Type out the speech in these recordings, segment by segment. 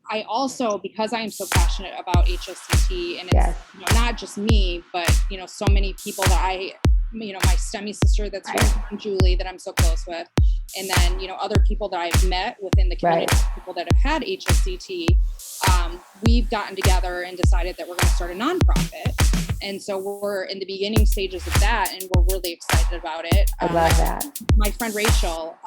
I also, because I am so passionate about HSCT, and it's Yes. Not just me, but so many people that my STEMI sister that's here, Julie, that I'm so close with, and then other people that I've met within the community, people that have had HSCT, we've gotten together and decided that we're going to start a nonprofit. And so we're in the beginning stages of that, and we're really excited about it. I love that. My friend Rachel.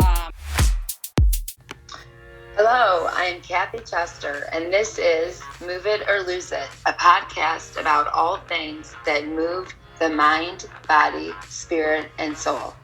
Hello, I'm Kathy Chester, and this is Move It or Lose It, a podcast about all things that move the mind, body, spirit, and soul.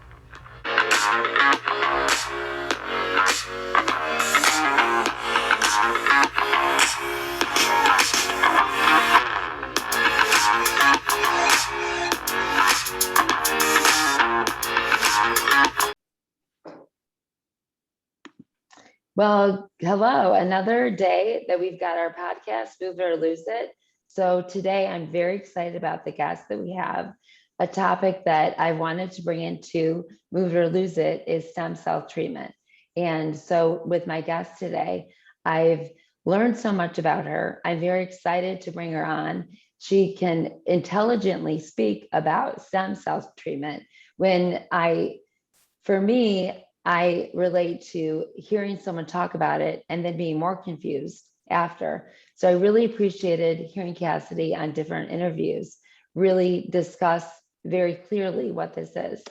Well, hello, another day that we've got our podcast, Move It or Lose It. So today I'm very excited about the guest that we have. A topic that I wanted to bring into Move It or Lose It is stem cell treatment. And so with my guest today, I've learned so much about her. I'm very excited to bring her on. She can intelligently speak about stem cell treatment. For me, I relate to hearing someone talk about it and then being more confused after. So I really appreciated hearing Cassidy on different interviews, really discuss very clearly what this is.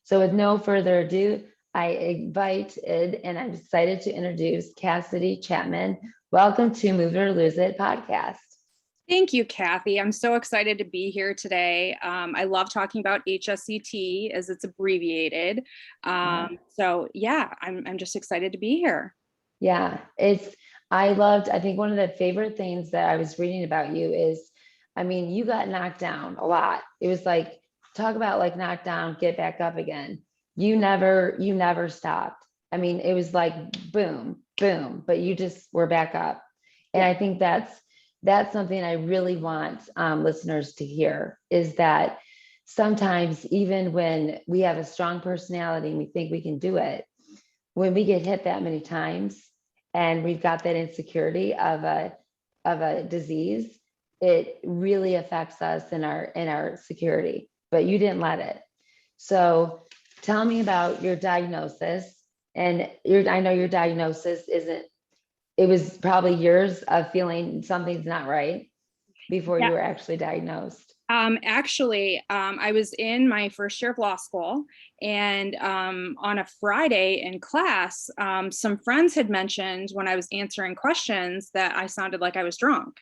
So with no further ado, I invited and I'm excited to introduce Cassidy Chapman. Welcome to Move It or Lose It podcast. Thank you, Kathy. I'm so excited to be here today. I love talking about HSCT as it's abbreviated. So yeah, I'm just excited to be here. Yeah, I think one of the favorite things that I was reading about you is, you got knocked down a lot. It was like, talk about like knocked down, get back up again. You never stopped. It was like boom, boom, but you just were back up. And yeah. I think that's something I really want listeners to hear, is that sometimes even when we have a strong personality and we think we can do it, when we get hit that many times and we've got that insecurity of a disease, it really affects us in our security, but you didn't let it. So tell me about your diagnosis. And I know your diagnosis it was probably years of feeling something's not right before you were actually diagnosed. I was in my first year of law school, and on a Friday in class, some friends had mentioned when I was answering questions that I sounded like I was drunk.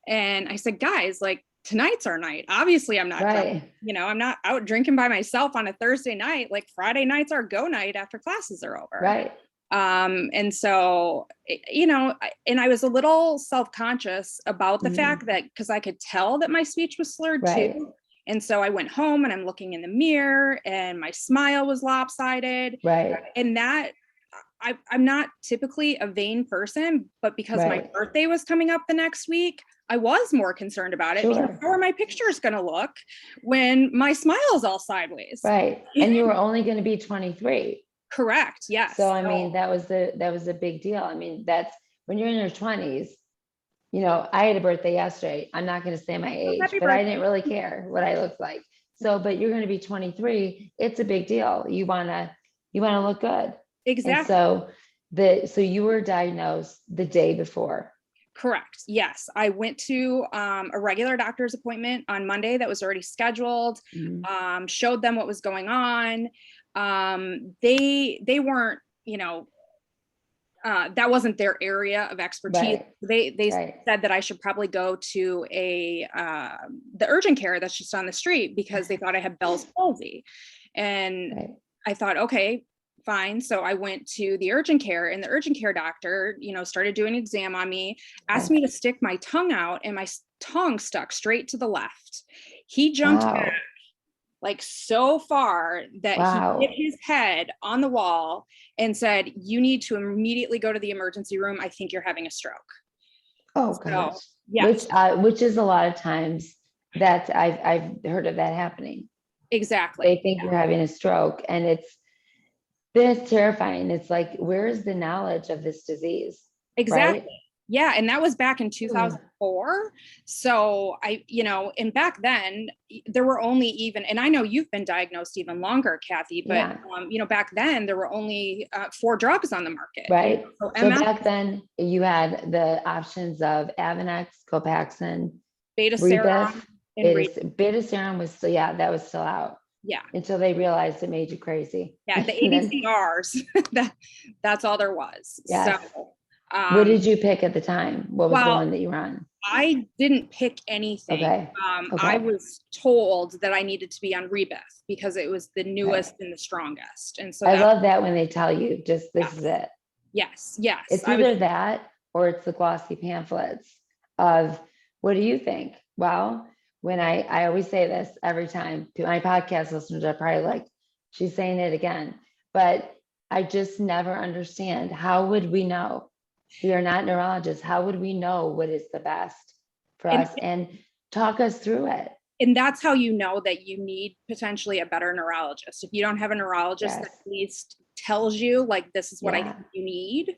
And I said, guys, like, tonight's our night. Obviously I'm not drunk. I'm not out drinking by myself on a Thursday night. Like, Friday night's our go night after classes are over. Right. And so, and I was a little self-conscious about the fact that, because I could tell that my speech was slurred too. And so I went home and I'm looking in the mirror and my smile was lopsided. Right. And that I'm not typically a vain person, but because my birthday was coming up the next week, I was more concerned about it. Because how are my pictures going to look when my smile is all sideways? Right. And you were only going to be 23. Correct. Yes. So, that was a big deal. That's when you're in your 20s, I had a birthday yesterday. I'm not going to say my age, but I didn't really care what I looked like. So, but you're going to be 23. It's a big deal. You want to look good. Exactly. And so you were diagnosed the day before. Correct. Yes. I went to a regular doctor's appointment on Monday that was already scheduled, showed them what was going on. They weren't, that wasn't their area of expertise. Right. They said that I should probably go to the urgent care that's just on the street, because they thought I had Bell's palsy. And I thought, okay, fine. So I went to the urgent care, and the urgent care doctor, started doing an exam on me, asked me to stick my tongue out, and my tongue stuck straight to the left. He jumped back like so far that he hit his head on the wall and said, "You need to immediately go to the emergency room. I think you're having a stroke." Oh, gosh. Yes. Which is a lot of times that I've heard of that happening. Exactly. They think you're having a stroke, and it's terrifying. It's like, where's the knowledge of this disease? Exactly. Right? Yeah. And that was back in 2004. So and back then there were only and I know you've been diagnosed even longer, Kathy, but back then there were only 4 drugs on the market. Right. So MS, back then you had the options of Avonex, Copaxone, beta Rebif. serum, and Beta serum was still, that was still out. Yeah. Until they realized it made you crazy. Yeah. The ADCRs, that's all there was. Yes. So what did you pick at the time? What was the one that you were on? I didn't pick anything. Okay. I was told that I needed to be on Rebif because it was the newest and the strongest. And so I love that when they tell you just this is it. Yes. Yes. It's either that or it's the glossy pamphlets of what do you think? Well, when I always say this every time to my podcast listeners are probably like, she's saying it again, but I just never understand. How would we know? We are not neurologists. How would we know what is the best for us? And talk us through it. And that's how you know that you need potentially a better neurologist. If you don't have a neurologist that at least tells you like, this is what I think you need.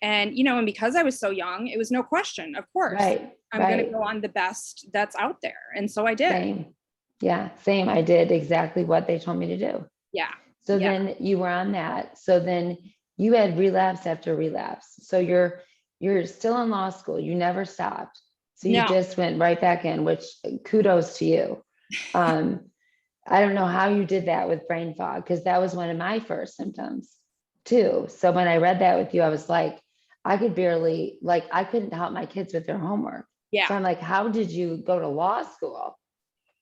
And, and because I was so young, it was no question, of course, I'm going to go on the best that's out there. And so I did. Same. Yeah, same. I did exactly what they told me to do. Yeah. So then you were on that. So then you had relapse after relapse. So you're still in law school. You never stopped. So you just went right back in, which kudos to you. I don't know how you did that with brain fog, because that was one of my first symptoms too. So when I read that with you, I was like, I couldn't help my kids with their homework. Yeah. So I'm like, how did you go to law school?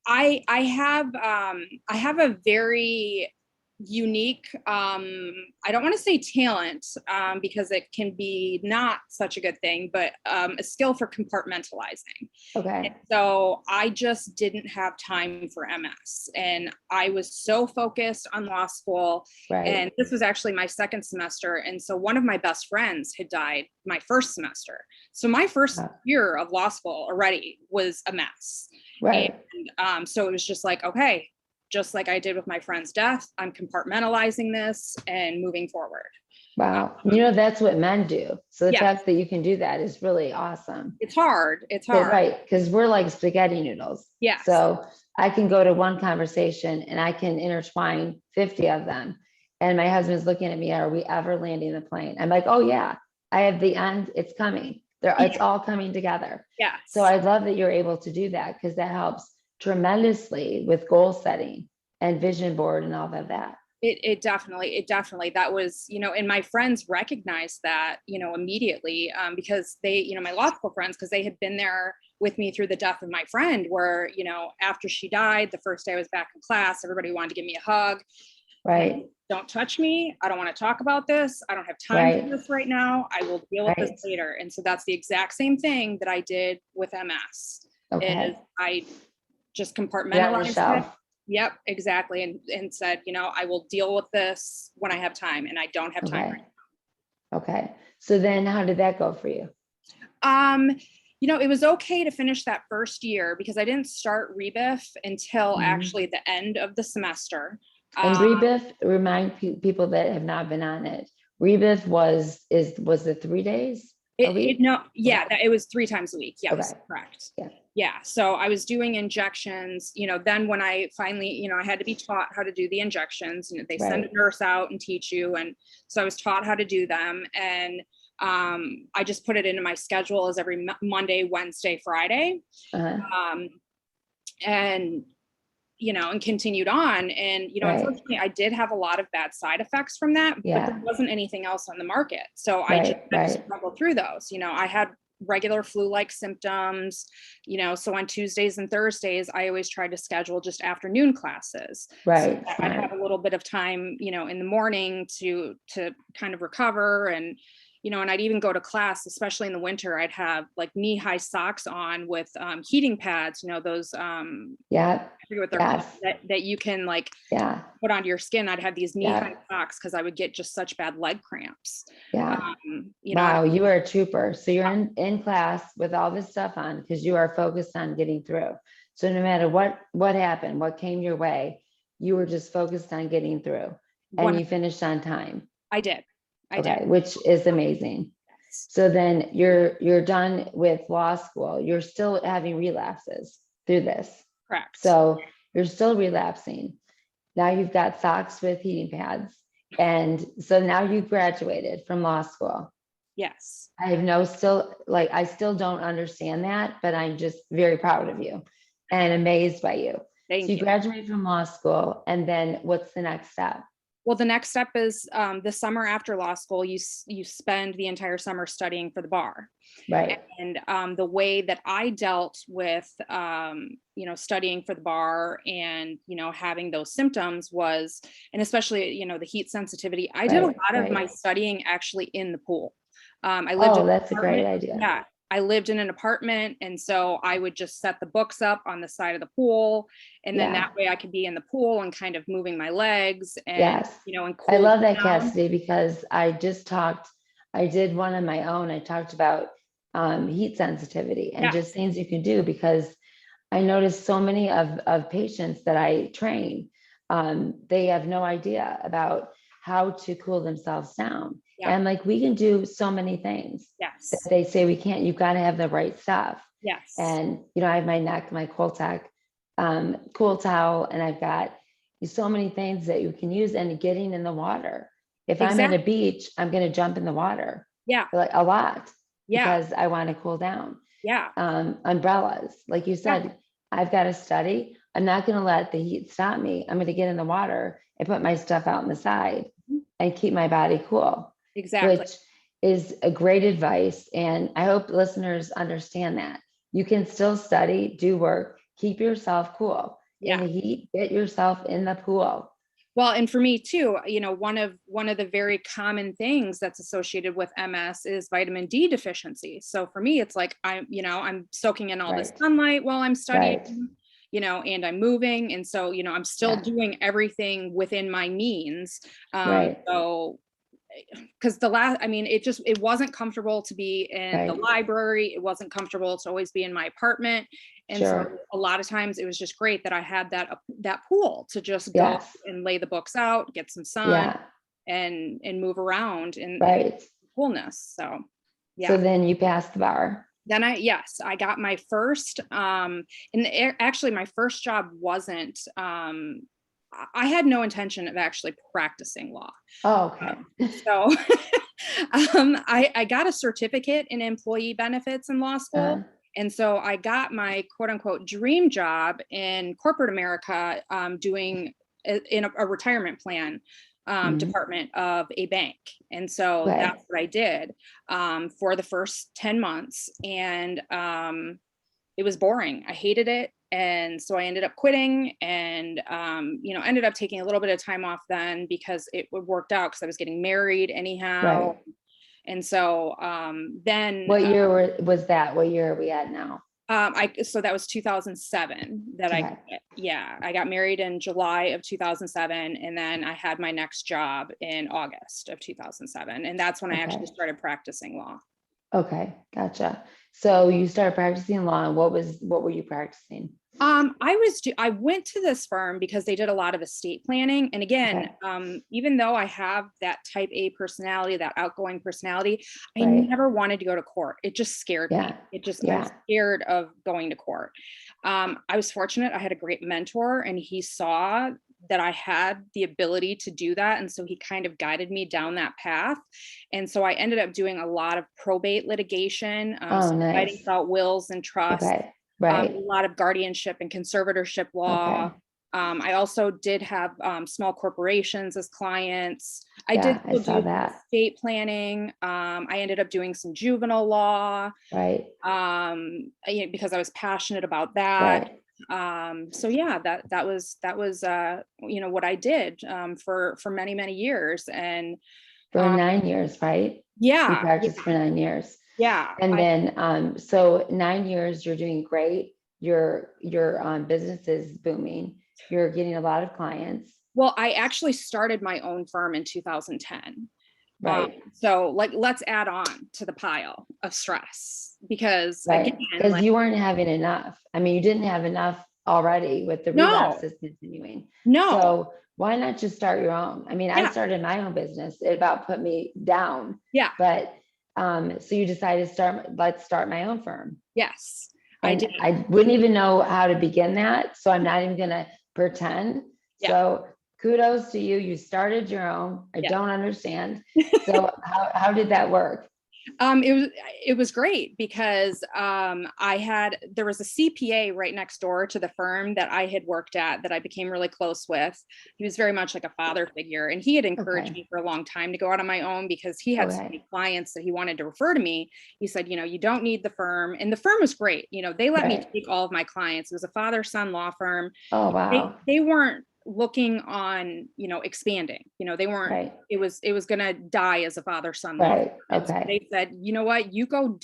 I have a very unique, I don't want to say talent, because it can be not such a good thing, but a skill for compartmentalizing. Okay. And so I just didn't have time for MS, and I was so focused on law school. And this was actually my second semester. And so one of my best friends had died my first semester. So my first year of law school already was a mess. And so it was just like, okay, just like I did with my friend's death, I'm compartmentalizing this and moving forward. Wow. That's what men do. So the fact that you can do that is really awesome. It's hard. It's hard. Right. Because we're like spaghetti noodles. Yeah. So I can go to one conversation and I can intertwine 50 of them. And my husband's looking at me, are we ever landing the plane? I'm like, oh yeah, I have the end. It's coming. It's all coming together. Yeah. So I love that you're able to do that, because that helps tremendously with goal setting and vision board and all of that. It definitely, that was, and my friends recognized that, immediately, because they, my law school friends, because they had been there with me through the death of my friend, where, after she died, the first day I was back in class, everybody wanted to give me a hug. Right. Don't touch me. I don't want to talk about this. I don't have time for this right now. I will deal with this later. And so that's the exact same thing that I did with MS. Okay. Is I just compartmentalized it. Yep, exactly. And said, I will deal with this when I have time, and I don't have time right now. Okay. So then how did that go for you? It was okay to finish that first year, because I didn't start Rebif until actually the end of the semester. And Rebif, remind people that have not been on it, Rebif was it 3 days? It was 3 times a week. Yes, correct. Yeah. So I was doing injections, then when I finally, I had to be taught how to do the injections, they send a nurse out and teach you. And so I was taught how to do them. And I just put it into my schedule as every Monday, Wednesday, Friday. And continued on. And, unfortunately, I did have a lot of bad side effects from that, but there wasn't anything else on the market. So I just had to struggle through those. I had regular flu-like symptoms, so on Tuesdays and Thursdays, I always tried to schedule just afternoon classes. Right. So I'd have a little bit of time, in the morning to kind of recover. And, and I'd even go to class, especially in the winter, I'd have like knee-high socks on with heating pads, those, I forget what they're called, that you can put onto your skin. I'd have these knee-high socks because I would get just such bad leg cramps. Yeah. Wow, you are a trooper. So you're in class with all this stuff on because you are focused on getting through. So no matter what happened, what came your way, you were just focused on getting through, and you finished on time. I did. Which is amazing. So then you're done with law school. You're still having relapses through this. Correct. So you're still relapsing. Now you've got socks with heating pads. And so now you graduated from law school. Yes. I still don't understand that, but I'm just very proud of you and amazed by you. Thank So you you. graduate from law school, and then what's the next step? Well, the next step is the summer after law school, you spend the entire summer studying for the bar. Right. And the way that I dealt with, studying for the bar and, having those symptoms was, and especially, the heat sensitivity, I did a lot of my studying actually in the pool. That's a great idea. Yeah. I lived in an apartment, and so I would just set the books up on the side of the pool, and then that way I could be in the pool and kind of moving my legs and, and I love that, down. Cassidy, because I did one on my own. I talked about heat sensitivity and just things you can do, because I noticed so many of patients that I train, they have no idea about how to cool themselves down. Yeah. And like, we can do so many things that they say we can't. You've got to have the right stuff. Yes. And, I have my Coltec cool towel, and I've got so many things that you can use, and getting in the water. If I'm at a beach, I'm going to jump in the water. Yeah. Like a lot. Yeah. Because I want to cool down. Yeah. Umbrellas, like you said, I've got to study. I'm not going to let the heat stop me. I'm going to get in the water and put my stuff out on the side and keep my body cool. Exactly. Which is a great advice. And I hope listeners understand that you can still study, do work, keep yourself cool. In the heat, get yourself in the pool. Well, and for me too, one of the very common things that's associated with MS is vitamin D deficiency. So for me, it's like I'm soaking in all this sunlight while I'm studying, and I'm moving. And so, I'm still doing everything within my means. So because it wasn't comfortable to be in the library. It wasn't comfortable to always be in my apartment. And so a lot of times it was just great that I had that pool to just go and lay the books out, get some sun and move around in coolness. So, So then you passed the bar. Then I got my first, actually my first job wasn't, I had no intention of actually practicing law. Oh, okay. So I got a certificate in employee benefits in law school. And so I got my quote unquote dream job in corporate America, doing in a retirement plan department of a bank. And so that's what I did for the first 10 months. And it was boring. I hated it. And so I ended up quitting and, ended up taking a little bit of time off then because it worked out because I was getting married anyhow. And so then what year was that? What year are we at now? So that was 2007 that I got married in July of 2007. And then I had my next job in August of 2007. And that's when I actually started practicing law. Okay. Gotcha. So you started practicing law, and what were you practicing? I went to this firm because they did a lot of estate planning. And again, even though I have that type A personality, that outgoing personality, I never wanted to go to court. It just scared me. I was scared of going to court. I was fortunate. I had a great mentor, and he saw that I had the ability to do that. And so he kind of guided me down that path. And so I ended up doing a lot of probate litigation, writing about wills and trusts. A lot of guardianship and conservatorship law. I also did have small corporations as clients. I did do estate planning. I ended up doing some juvenile law, because I was passionate about that. So yeah, that was what I did for many, many years. And for 9 years, right? Yeah. You practiced for 9 years. Yeah. And then, so 9 years, you're doing great. Your business is booming. You're getting a lot of clients. Well, I actually started my own firm in 2010. Right. So let's add on to the pile of stress because you weren't having enough. I mean, you didn't have enough already with the relapses continuing. No. So why not just start your own? I mean, I started my own business. It about put me down. Yeah. But So you decided to let's start my own firm. Yes, I did. I wouldn't even know how to begin that. So I'm not even going to pretend. Yeah. So kudos to you. You started your own. I don't understand. So how did that work? It was great because there was a CPA right next door to the firm that I had worked at that I became really close with. He was very much like a father figure, and he had encouraged me for a long time to go out on my own because he had so many clients that he wanted to refer to me. He said, you don't need the firm, and the firm was great. They let me take all of my clients. It was a father-son law firm. Oh, wow. They weren't looking on, expanding, they weren't, it was going to die as a father-son law firm. And so they said, you know what, you go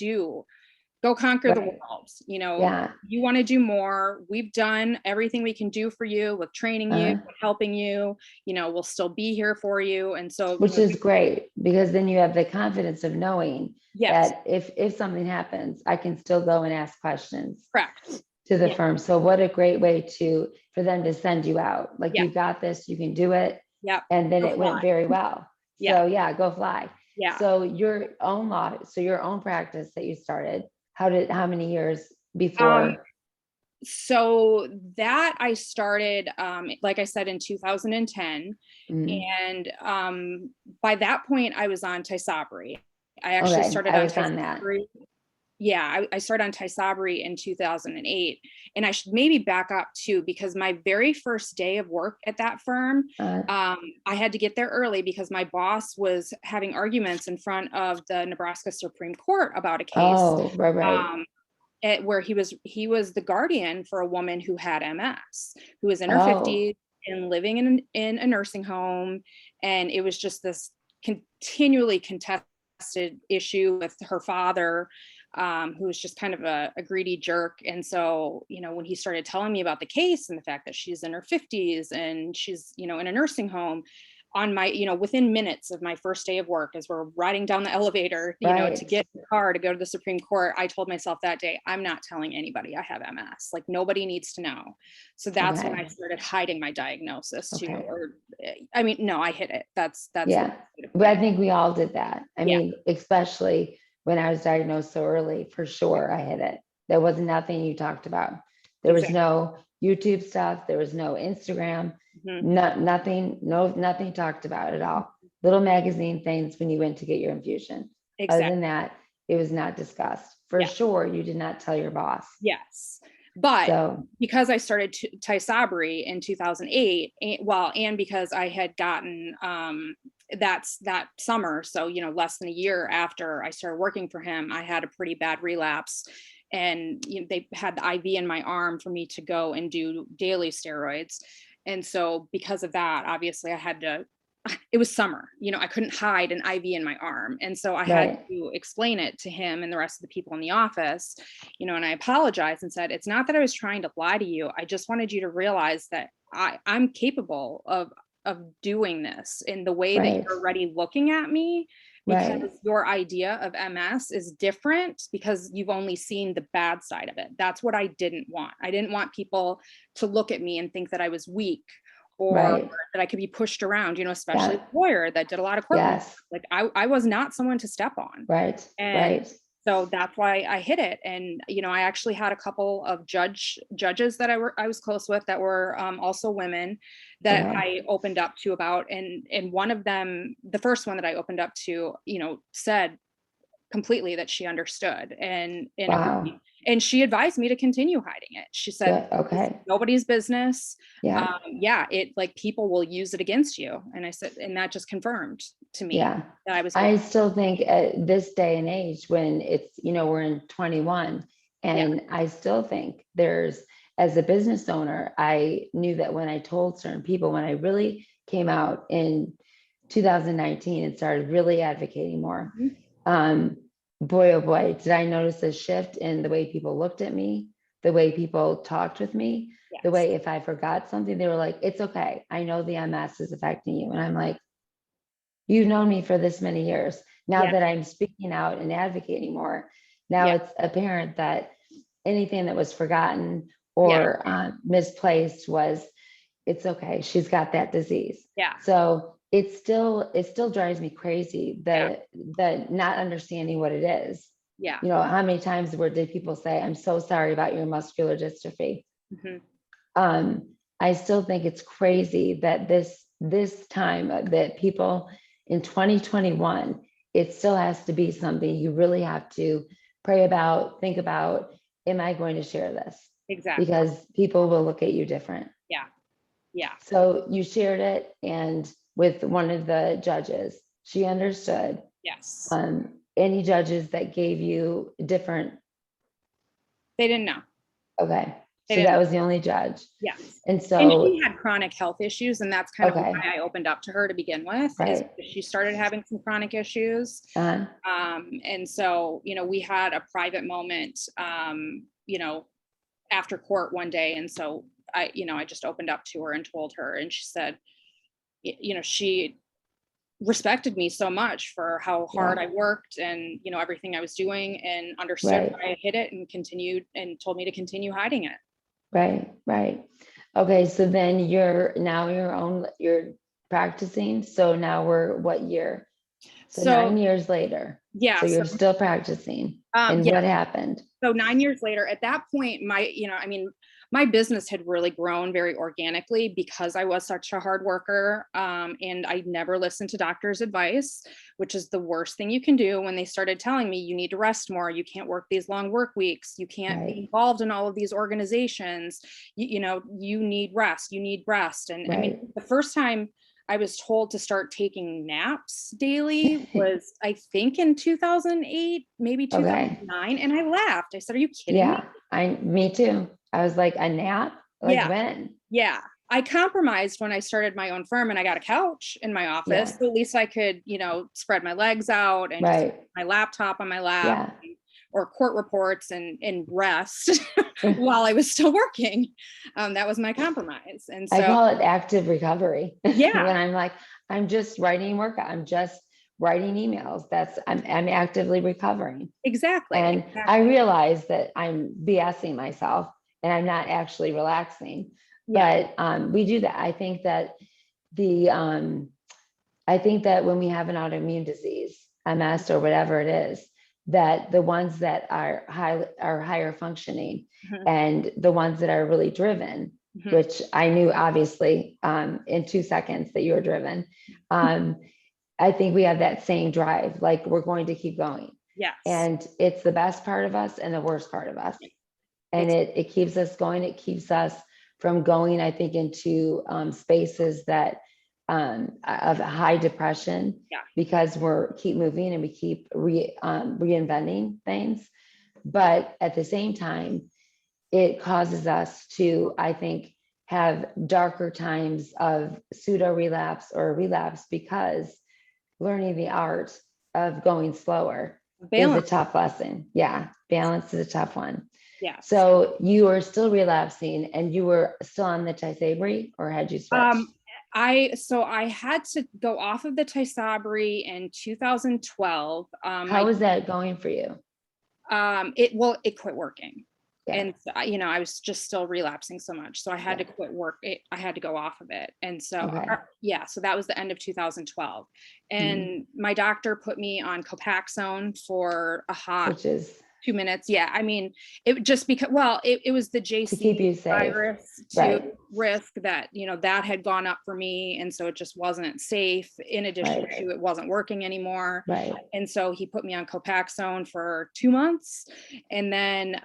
conquer the world. You want to do more. We've done everything we can do for you with training you, with helping you, we'll still be here for you. And so, which is great, because then you have the confidence of knowing that if something happens, I can still go and ask questions. Correct. To the firm. So what a great way for them to send you out. Like, you got this, you can do it. Yeah. And then it went very well. So go fly. Yeah. So your own practice that you started, how many years before? So that I started, like I said, in 2010. And by that point I was on Tysabri. I actually started on Tysabri. Yeah, I started on Tysabri in 2008. And I should maybe back up too, because my very first day of work at that firm, I had to get there early because my boss was having arguments in front of the Nebraska Supreme Court about a case. Oh, right. Where he was the guardian for a woman who had MS, who was in her 50s and living in a nursing home. And it was just this continually contested issue with her father, who was just kind of a greedy jerk. And so, when he started telling me about the case and the fact that she's in her 50s and she's, in a nursing home, on my, within minutes of my first day of work, as we're riding down the elevator, to get in the car to go to the Supreme Court, I told myself that day, I'm not telling anybody I have MS. Like, nobody needs to know. So that's when I started hiding my diagnosis too. Or, no, I hid it. That's yeah. But I think we all did that. I mean, especially when I was diagnosed so early, for sure, I hid it. There was nothing you talked about. There was no YouTube stuff. There was no Instagram. Nothing talked about at all. Little magazine things when you went to get your infusion. Other than that, it was not discussed. For sure, you did not tell your boss. Yes. But because I started Tysabri in 2008, and because I had gotten that summer, so less than a year after I started working for him, I had a pretty bad relapse, and they had the IV in my arm for me to go and do daily steroids. And so because of that, obviously I had to, it was summer, I couldn't hide an IV in my arm. And so I had to explain it to him and the rest of the people in the office, and I apologized and said, it's not that I was trying to lie to you. I just wanted you to realize that I'm capable of doing this in the way that you're already looking at me, because your idea of MS is different because you've only seen the bad side of it. That's what I didn't want. I didn't want people to look at me and think that I was weak, or that I could be pushed around, especially a lawyer that did a lot of courtroom. Like I was not someone to step on. So that's why I hid it. And, I actually had a couple of judges that I was close with that were also women that I opened up to about, and one of them, the first one that I opened up to, said completely that she understood and agreed. And she advised me to continue hiding it. She said, nobody's business. It, like, people will use it against you. And I said, and that just confirmed to me that I still think at this day and age, when it's, we're in 21, and I still think as a business owner, I knew that when I told certain people, when I really came out in 2019 and started really advocating more, boy, oh boy, did I notice a shift in the way people looked at me, the way people talked with me, the way if I forgot something, they were like, it's okay. I know the MS is affecting you. And I'm like, you've known me for this many years. Now that I'm speaking out and advocating more, now it's apparent that anything that was forgotten or misplaced it's okay. She's got that disease. So it still drives me crazy, the not understanding what it is. Yeah. You know, how many times did people say, I'm so sorry about your muscular dystrophy? I still think it's crazy that this time that people in 2021, it still has to be something you really have to pray about, think about, am I going to share this? Exactly. Because people will look at you different. Yeah. Yeah. So you shared it, and with one of the judges, she understood. Yes. Any judges that gave you different? They didn't know. Okay. So that was the only judge. Yes. And so she had chronic health issues, and that's kind of why I opened up to her to begin with. Is she started having some chronic issues. And so, you know, we had a private moment, you know, after court one day. And so I just opened up to her and told her, and she said, you know, she respected me so much for how hard I worked and, you know, everything I was doing, and understood why I hid it, and continued, and told me to continue hiding it. Right. Okay. So then you're practicing. So now we're what year? So 9 years later. Yeah. So you're still practicing. And what happened? So 9 years later, at that point, my business had really grown very organically because I was such a hard worker. And I never listened to doctors' advice, which is the worst thing you can do, when they started telling me you need to rest more, you can't work these long work weeks, you can't be involved in all of these organizations, you know, you need rest. And I mean, the first time I was told to start taking naps daily was, I think, in 2008, maybe 2009. And I laughed. I said, are you kidding me? Me too. I was like, a nap? Like when? Yeah. I compromised when I started my own firm, and I got a couch in my office. So at least I could, you know, spread my legs out and just my laptop on my lap, or court reports and rest while I was still working. That was my compromise. And so I call it active recovery. Yeah. When I'm like, I'm just writing workout, I'm just writing emails. I'm actively recovering. Exactly. And I realize that I'm BSing myself and I'm not actually relaxing. But we do that. I think that when we have an autoimmune disease, MS or whatever it is, that the ones that are higher functioning, and the ones that are really driven, which I knew obviously in 2 seconds that you were driven. I think we have that same drive, like we're going to keep going. Yes. And it's the best part of us and the worst part of us. And it keeps us going. It keeps us from going, I think, into spaces that of high depression, because we're keep moving and we keep reinventing things. But at the same time, it causes us to, I think, have darker times of pseudo relapse or relapse, because learning the art of going slower is a tough lesson. Yeah. Balance is a tough one. Yeah. So you were still relapsing, and you were still on the Tysabri, or had you switched? I had to go off of the Tysabri in 2012. How was that going for you? It quit working. And, you know, I was just still relapsing so much. So I had to quit work. I had to go off of it. And so, so that was the end of 2012. And my doctor put me on Copaxone for a hot 2 minutes. Yeah. I mean, it just because, it was the JC virus risk that, you know, that had gone up for me. And so it just wasn't safe, in addition to it wasn't working anymore. And so he put me on Copaxone for 2 months. And then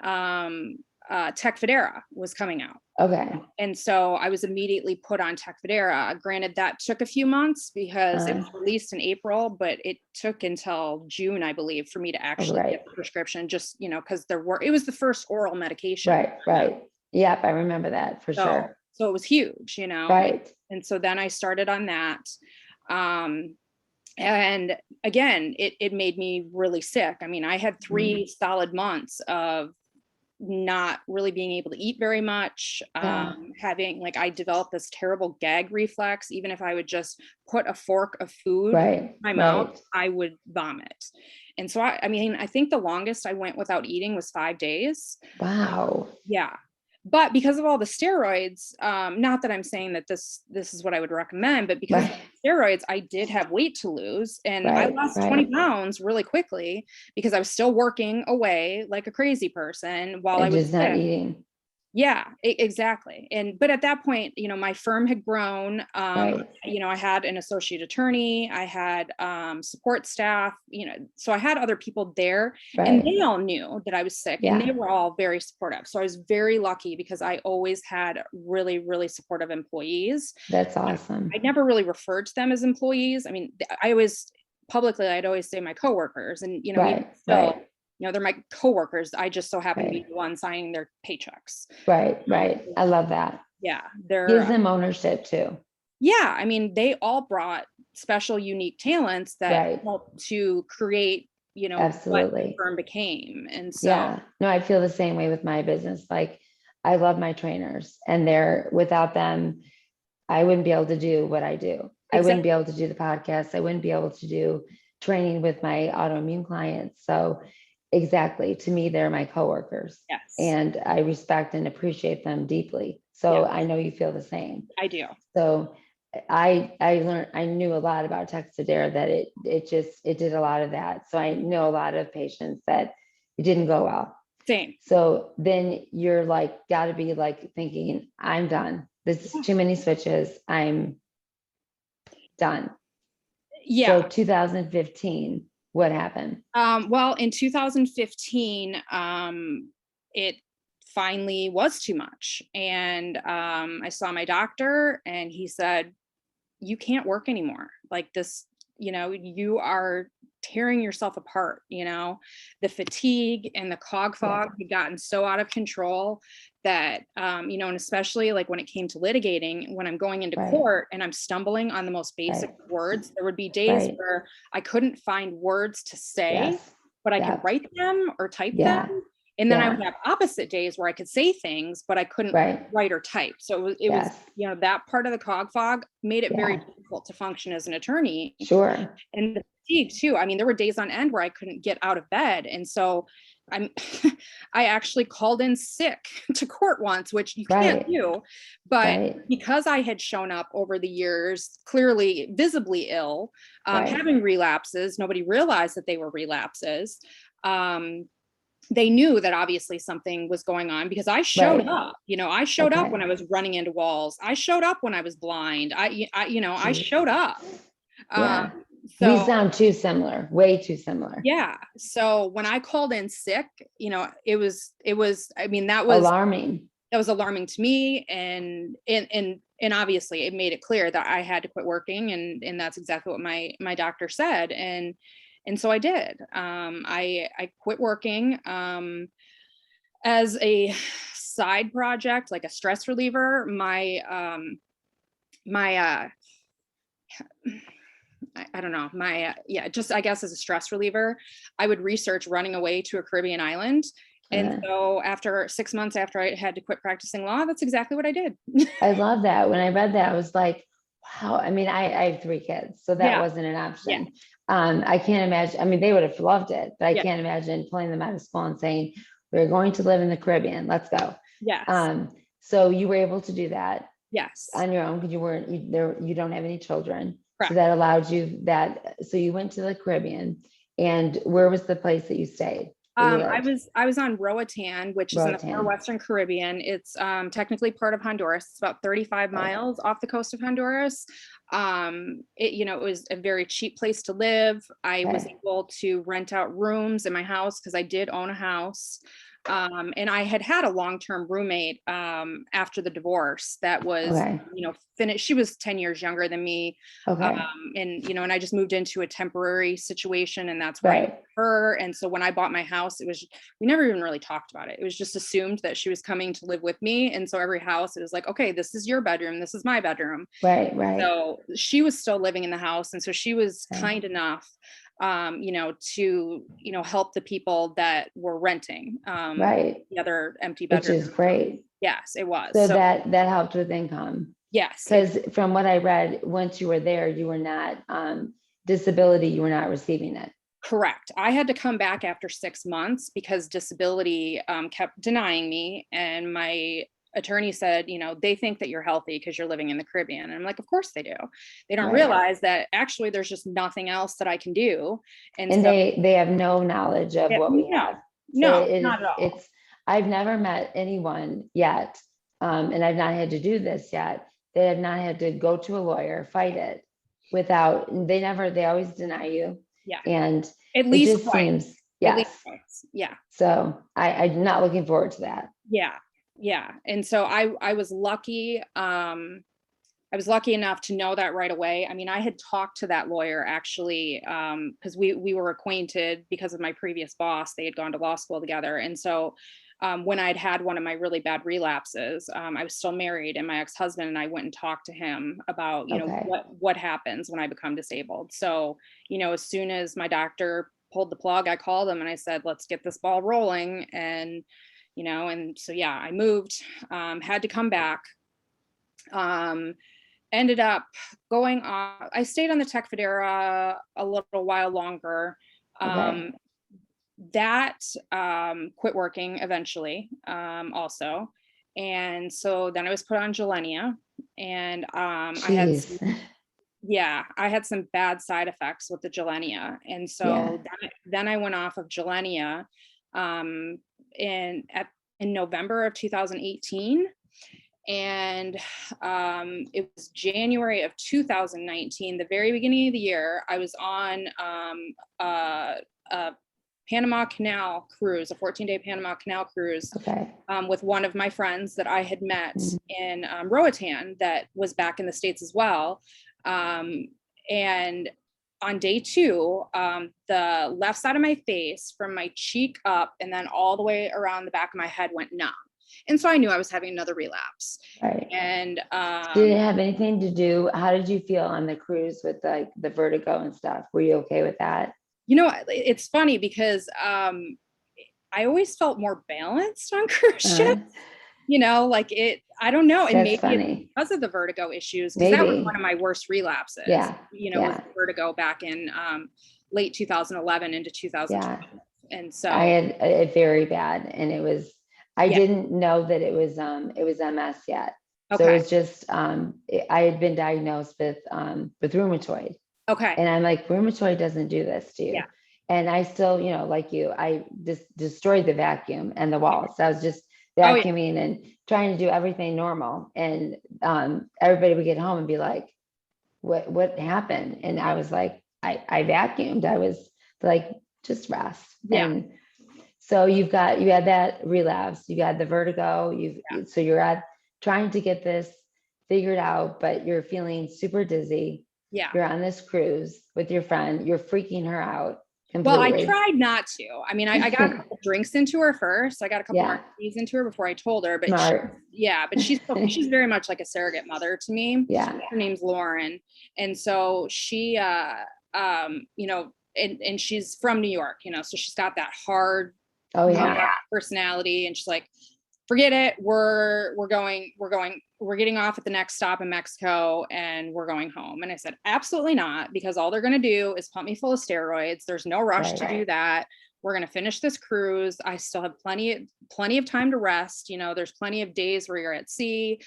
Tecfidera was coming out. And so I was immediately put on Tecfidera. Granted, that took a few months because it was released in April, but it took until June, I believe, for me to actually get the prescription, just, you know, because it was the first oral medication. Yep, I remember that for sure. So it was huge, you know. And so then I started on that. And again, it made me really sick. I mean, I had 3 solid months of not really being able to eat very much, having, like, I developed this terrible gag reflex. Even if I would just put a fork of food in my mouth, I would vomit. And so I mean, I think the longest I went without eating was 5 days. Wow. Yeah. But because of all the steroids, not that I'm saying that this is what I would recommend, but because of the steroids, I did have weight to lose, and I lost 20 pounds really quickly because I was still working away like a crazy person while I was just not eating. Yeah, exactly. But at that point, my firm had grown. I had an associate attorney, I had support staff, so I had other people there, and they all knew that I was sick, and they were all very supportive. So I was very lucky because I always had really, really supportive employees. That's awesome. I never really referred to them as employees. I mean, I'd always say my coworkers, and they're my coworkers. I just so happen to be the one signing their paychecks. Right. I love that. Yeah. Gives them ownership too. Yeah. I mean, they all brought special, unique talents that helped to create, absolutely, what the firm became. And so, no, I feel the same way with my business. Like, I love my trainers, and without them, I wouldn't be able to do what I do. I wouldn't be able to do the podcast. I wouldn't be able to do training with my autoimmune clients. So exactly. To me, they're my coworkers. Yes. And I respect and appreciate them deeply. So I know you feel the same. I do. So I knew a lot about Texadera, that it did a lot of that. So I know a lot of patients that it didn't go well. Same. So then you're like, got to be like thinking, I'm done. This is too many switches. I'm done. Yeah. So 2015, what happened? Well, in 2015, it finally was too much. And I saw my doctor, and he said, you can't work anymore. Like this, you are tearing yourself apart. The fatigue and the cog fog had gotten so out of control that, and especially like when it came to litigating, when I'm going into court and I'm stumbling on the most basic words, there would be days where I couldn't find words to say, but I could write them or type them. And then I would have opposite days where I could say things, but I couldn't write or type. So it was, that part of the cog fog made it very difficult to function as an attorney. Sure. And the fatigue too. I mean, there were days on end where I couldn't get out of bed. And so I actually called in sick to court once, which you can't do. But because I had shown up over the years, clearly visibly ill, having relapses, nobody realized that they were relapses. They knew that obviously something was going on because I showed up, I showed up when I was running into walls. I showed up when I was blind. I showed up. So, we sound too similar, way too similar. Yeah. So when I called in sick, it was, I mean, that was alarming. That was alarming to me. And obviously it made it clear that I had to quit working. And that's exactly what my doctor said. And so I did. I quit working as a side project, like a stress reliever. I don't know, just I guess as a stress reliever, I would research running away to a Caribbean island. And so after 6 months after I had to quit practicing law, that's exactly what I did. I love that. When I read that, I was like, wow. I mean, I have 3 kids, so that wasn't an option. I can't imagine. I mean, they would have loved it, but I can't imagine pulling them out of school and saying, we're going to live in the Caribbean. Let's go. Yes. So you were able to do that. Yes. On your own, because you don't have any children. Correct. So that allowed you that. So you went to the Caribbean, and where was the place that you stayed? I was on Roatan, which is in the far Western Caribbean. It's technically part of Honduras. It's about 35 miles off the coast of Honduras. It was a very cheap place to live. I was able to rent out rooms in my house because I did own a house. And I had a long-term roommate after the divorce that was, finished. She was 10 years younger than me. And I just moved into a temporary situation, and that's where I met her. And so when I bought my house, we never even really talked about it. It was just assumed that she was coming to live with me. And so every house, it was like, okay, this is your bedroom. This is my bedroom. Right. So she was still living in the house. And so she was kind enough to, help the people that were renting, the other empty bedrooms. Which is great. Yes, it was. So that helped with income. Yes. Because from what I read, once you were there, you were not, disability, you were not receiving it. Correct. I had to come back after 6 months because disability kept denying me, and my attorney said, you know, they think that you're healthy because you're living in the Caribbean. And I'm like, of course they do. They don't realize that actually there's just nothing else that I can do. And so they have no knowledge of what we have. No, So not at all. I've never met anyone yet, and I've not had to do this yet. They have not had to go to a lawyer, fight it without, they always deny you. Yeah. And at least it just seems, yes. Yeah. So I'm not looking forward to that. Yeah. Yeah. And so I was lucky. I was lucky enough to know that right away. I mean, I had talked to that lawyer actually, because we were acquainted because of my previous boss. They had gone to law school together. And so when I'd had one of my really bad relapses, I was still married, and my ex-husband and I went and talked to him about, you know, what happens when I become disabled. So, you know, as soon as my doctor pulled the plug, I called him and I said, let's get this ball rolling. And, you know, and so, yeah, I moved, had to come back, ended up going on. I stayed on the Tech Federa a little while longer. That quit working eventually, also. And so then I was put on Gilenya, and I had some bad side effects with the Gilenya. And so then I went off of Gilenya in November of 2018. And it was January of 2019, the very beginning of the year. I was on a Panama Canal cruise, a 14-day Panama Canal cruise, with one of my friends that I had met in Roatan, that was back in the States as well. And on day 2, the left side of my face, from my cheek up and then all the way around the back of my head, went numb. And so I knew I was having another relapse. And did it have anything to do? How did you feel on the cruise with like the vertigo and stuff? Were you okay with that? You know, it's funny because I always felt more balanced on cruise ships. You know, like I don't know. And maybe it's because of the vertigo issues, because that was one of my worst relapses. You know, with vertigo back in late 2011 into 2012. And so I had it very bad, and it was, I didn't know that it was MS yet. So it was just, I had been diagnosed with rheumatoid. And I'm like, rheumatoid doesn't do this to you. And I still, you know, like you, I just destroyed the vacuum and the walls. So I was just vacuuming and trying to do everything normal. And everybody would get home and be like, what happened? And I was like, I vacuumed. I was like, just rest. And so you had that relapse, you got the vertigo, so you're trying to get this figured out, but you're feeling super dizzy. You're on this cruise with your friend, you're freaking her out completely. Well, I tried not to. I mean, I got a couple drinks into her first. I got a couple martinis into her before I told her, but she's very much like a surrogate mother to me. Her name's Lauren. And so she, you know, and she's from New York, you know, so she's got that hard personality, and she's like, forget it. We're getting off at the next stop in Mexico, and we're going home. And I said, absolutely not, because all they're going to do is pump me full of steroids. There's no rush to do that. We're going to finish this cruise. I still have plenty of time to rest. You know, there's plenty of days where you're at sea.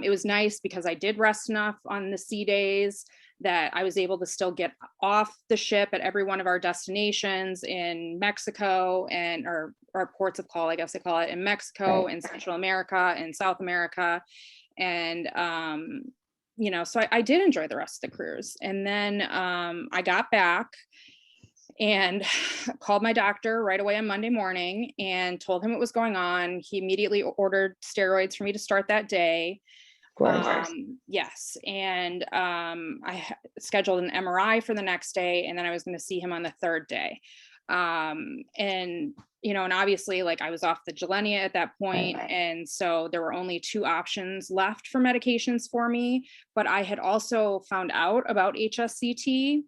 It was nice because I did rest enough on the sea days that I was able to still get off the ship at every one of our destinations in Mexico, and or ports of call, I guess they call it, in Mexico, in Central America, and South America. And, you know, so I did enjoy the rest of the cruise. And then I got back and called my doctor right away on Monday morning and told him what was going on. He immediately ordered steroids for me to start that day. Yes. And I scheduled an MRI for the next day, and then I was going to see him on the third day. And, you know, and obviously, like, I was off the Gilenya at that point, and so there were only 2 options left for medications for me. But I had also found out about HSCT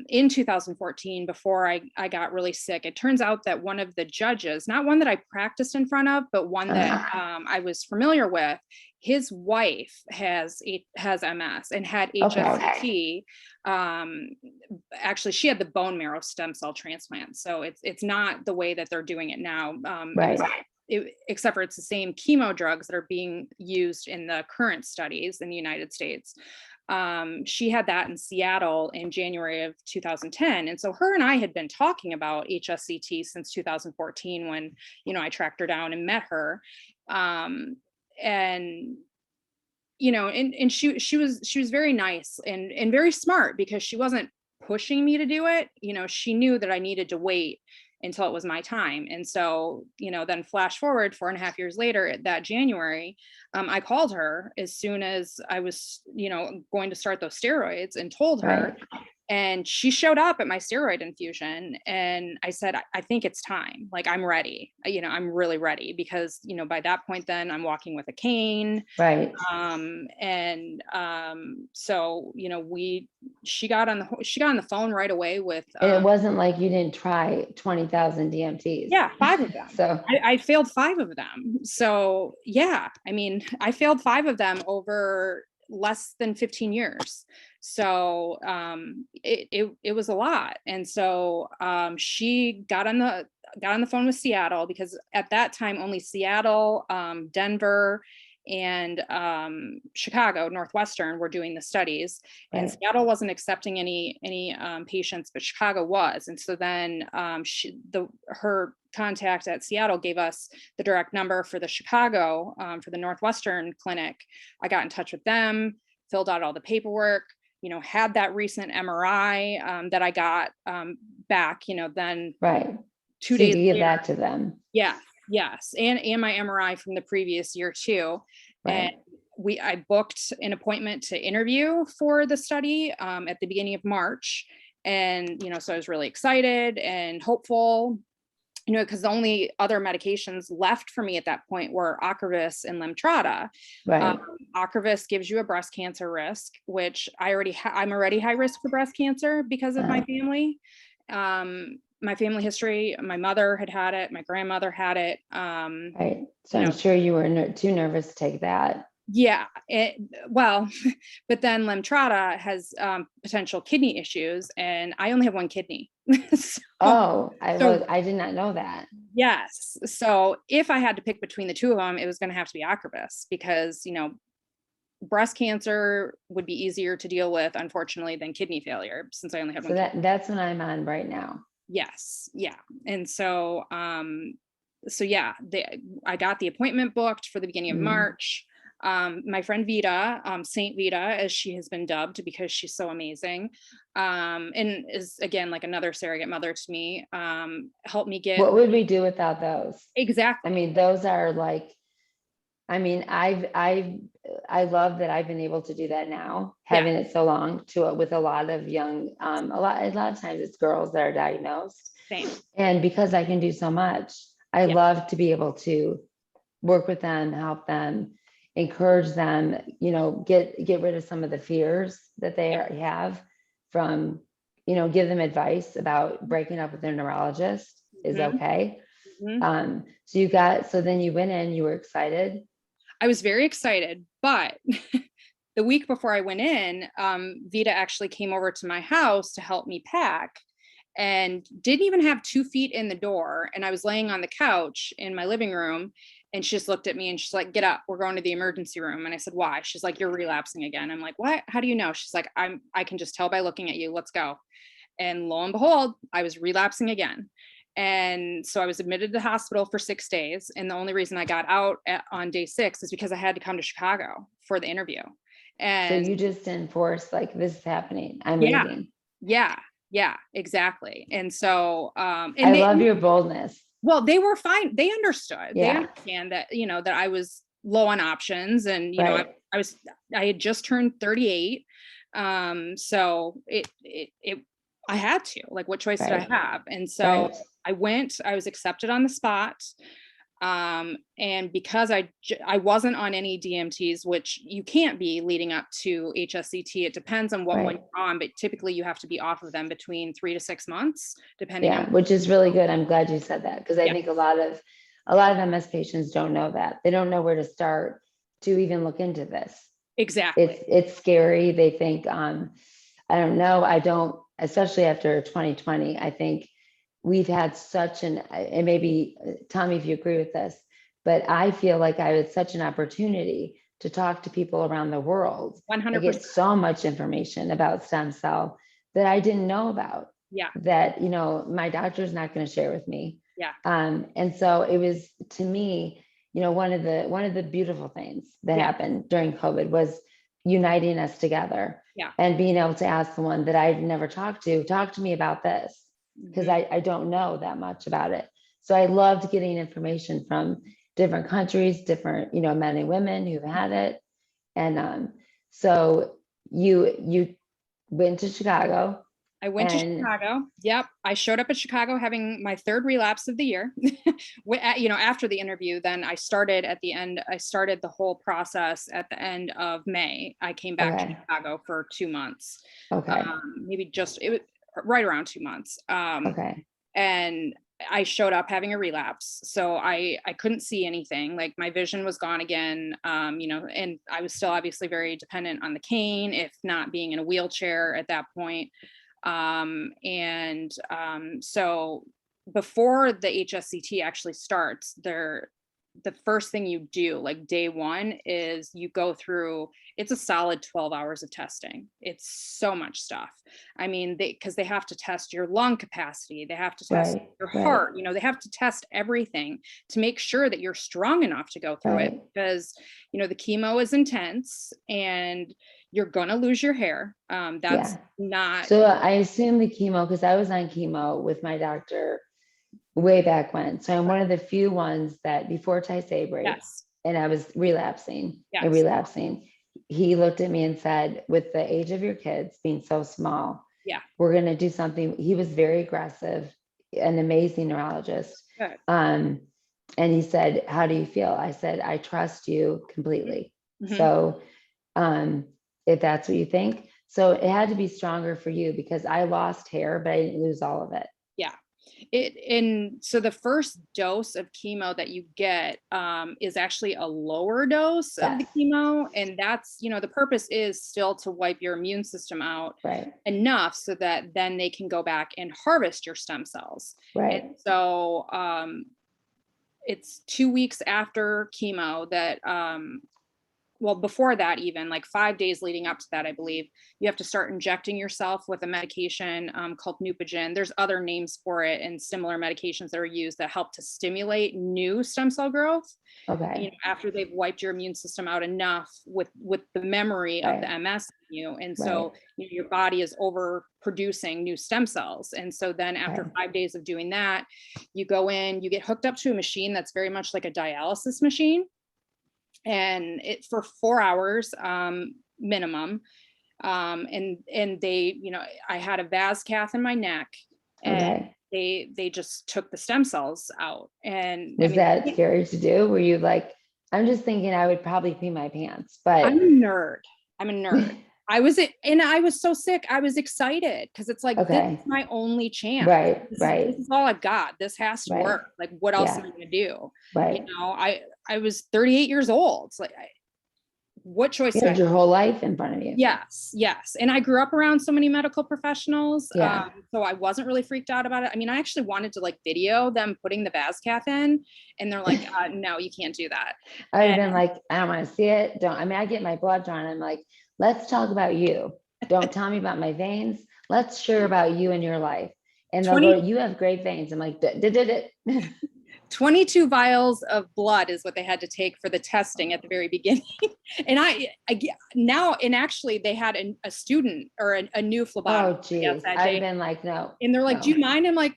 in 2014 before I got really sick. It turns out that one of the judges, not one that I practiced in front of, but one that I was familiar with, his wife has MS and had HSCT. Actually, she had the bone marrow stem cell transplant. So it's not the way that they're doing it now. except for it's the same chemo drugs that are being used in the current studies in the United States. She had that in Seattle in January of 2010. And so her and I had been talking about HSCT since 2014 when, I tracked her down and met her. And she was very nice and very smart, because she wasn't pushing me to do it. She knew that I needed to wait until it was my time. And so, then flash forward 4.5 years later, that January, I called her as soon as I was, going to start those steroids, and told her, and she showed up at my steroid infusion. And I said, I think it's time. Like, I'm ready. I'm really ready, because, by that point, then I'm walking with a cane. Right. So, she got on the phone right away with, and it wasn't like you didn't try 20,000 DMTs. Yeah, 5 of them. So I failed 5 of them. So yeah, I failed 5 of them over less than 15 years. So it was a lot. And so she got on the phone with Seattle, because at that time only Seattle, Denver, and Chicago, Northwestern, were doing the studies. And Seattle wasn't accepting any patients, but Chicago was. And so then her contact at Seattle gave us the direct number for the Chicago, for the Northwestern clinic. I got in touch with them, filled out all the paperwork, had that recent MRI that I got back, then 2 days later, give later, that to them. Yeah. Yes. And my MRI from the previous year too. And I booked an appointment to interview for the study at the beginning of March. And, so I was really excited and hopeful, because the only other medications left for me at that point were Ocrevus and Lemtrada. Ocrevus gives you a breast cancer risk, which I'm already high risk for breast cancer because of my family. My family history, my mother had it, my grandmother had it. So I'm sure you were too nervous to take that. Yeah. But then Lemtrada has potential kidney issues, and I only have 1 kidney. I did not know that. Yes. So if I had to pick between the 2 of them, it was going to have to be Ocrevus, because, breast cancer would be easier to deal with, unfortunately, than kidney failure, since I only have 1 kidney. That's what I'm on right now. Yes. Yeah. And so, I got the appointment booked for the beginning of March. My friend Vita, Saint Vita, as she has been dubbed, because she's so amazing, and is, again, like another surrogate mother to me, helped me get. What would we do without those? Exactly. Those are like, I love that I've been able to do that now, having it so long, with a lot of young, a lot of times it's girls that are diagnosed. Same. And because I can do so much, I love to be able to work with them, help them, encourage them, get rid of some of the fears that they have from, give them advice about breaking up with their neurologist is okay. So then you went in, you were excited. I was very excited, but the week before I went in, Vita actually came over to my house to help me pack, and didn't even have 2 feet in the door. And I was laying on the couch in my living room, and she just looked at me and she's like, "Get up, we're going to the emergency room." And I said, "Why?" She's like, "You're relapsing again." I'm like, "What? How do you know?" She's like, I can just tell by looking at you. Let's go." And lo and behold, I was relapsing again. And so I was admitted to the hospital for 6 days. And the only reason I got out on day 6 is because I had to come to Chicago for the interview. And so you just enforced, like, this is happening, I'm leaving. Yeah, exactly. And so, and I love your boldness. Well, they were fine. They understood. They understand that, that I was low on options, and, I had just turned 38. So I had to, like, what choice did I have? And so I was accepted on the spot. And because I wasn't on any DMTs, which you can't be leading up to HSCT, it depends on what one you're on, but typically you have to be off of them between 3 to 6 months, depending on. Which is really good. I'm glad you said that, because I think a lot of MS patients don't know that. They don't know where to start to even look into this. Exactly. It's scary. They think, I don't know. Especially after 2020, I think we've had and maybe tell me if you agree with this, but I feel like I had such an opportunity to talk to people around the world. 100%. I get so much information about stem cell that I didn't know about. Yeah. That, you know, my doctor's not going to share with me. Yeah. And so it was, to me, you know, one of the beautiful things that happened during COVID was uniting us together. Yeah. And being able to ask someone that I've never talked to me about this, because I don't know that much about it. So I loved getting information from different countries, different, you know, men and women who've had it. And so you went to Chicago. I went to Chicago. Yep. I showed up at Chicago having my third relapse of the year. You know, after the interview, then I started the whole process at the end of May. I came back to Chicago for 2 months. Okay. Maybe it was right around 2 months. And I showed up having a relapse. So I couldn't see anything. Like, my vision was gone again. You know, and I was still obviously very dependent on the cane, if not being in a wheelchair at that point. So before the HSCT actually starts, the first thing you do, like day one, is you go through, it's a solid 12 hours of testing. It's so much stuff. I mean, because they have to test your lung capacity. They have to test your heart, you know, they have to test everything to make sure that you're strong enough to go through it, because, you know, the chemo is intense and you're going to lose your hair. That's not. So I assume the chemo, because I was on chemo with my doctor way back when. So I'm one of the few ones that before Tysabri, and I was relapsing and relapsing. He looked at me and said, with the age of your kids being so small, we're going to do something. He was very aggressive, an amazing neurologist. And he said, how do you feel? I said, I trust you completely. So if that's what you think. So it had to be stronger for you, because I lost hair, but I didn't lose all of it. So the first dose of chemo that you get is actually a lower dose of the chemo. And that's, you know, the purpose is still to wipe your immune system out enough so that then they can go back and harvest your stem cells. And so it's 2 weeks after chemo that, well, before that, even like 5 days leading up to that, I believe, you have to start injecting yourself with a medication called Neupogen. There's other names for it and similar medications that are used that help to stimulate new stem cell growth. You know, after they've wiped your immune system out enough with the memory of the MS in you. And so you know, your body is overproducing new stem cells. And so then after 5 days of doing that, you go in, you get hooked up to a machine that's very much like a dialysis machine. And it for 4 hours minimum. And they, you know, I had a vas cath in my neck, and they just took the stem cells out. And was that scary to do? Were you like, I'm just thinking I would probably pee my pants, but I'm a nerd. I was so sick. I was excited because it's like, this is my only chance. This is all I've got. This has to work. Like, what else am I going to do? You know, I was 38 years old. It's like, what choice? You had your whole life in front of you. Yes. And I grew up around so many medical professionals. So I wasn't really freaked out about it. I mean, I actually wanted to like video them putting the vas cath in, and they're like, no, you can't do that. I would have been like, I don't want to see it. I get my blood drawn. I'm like, let's talk about you. Don't tell me about my veins. Let's share about you and your life. And they'll go, you have great veins. I'm like, 22 vials of blood is what they had to take for the testing at the very beginning. And actually they had a student or a new phlebotomist. Oh, geez. I've been like, no. And they're like, do you mind? I'm like,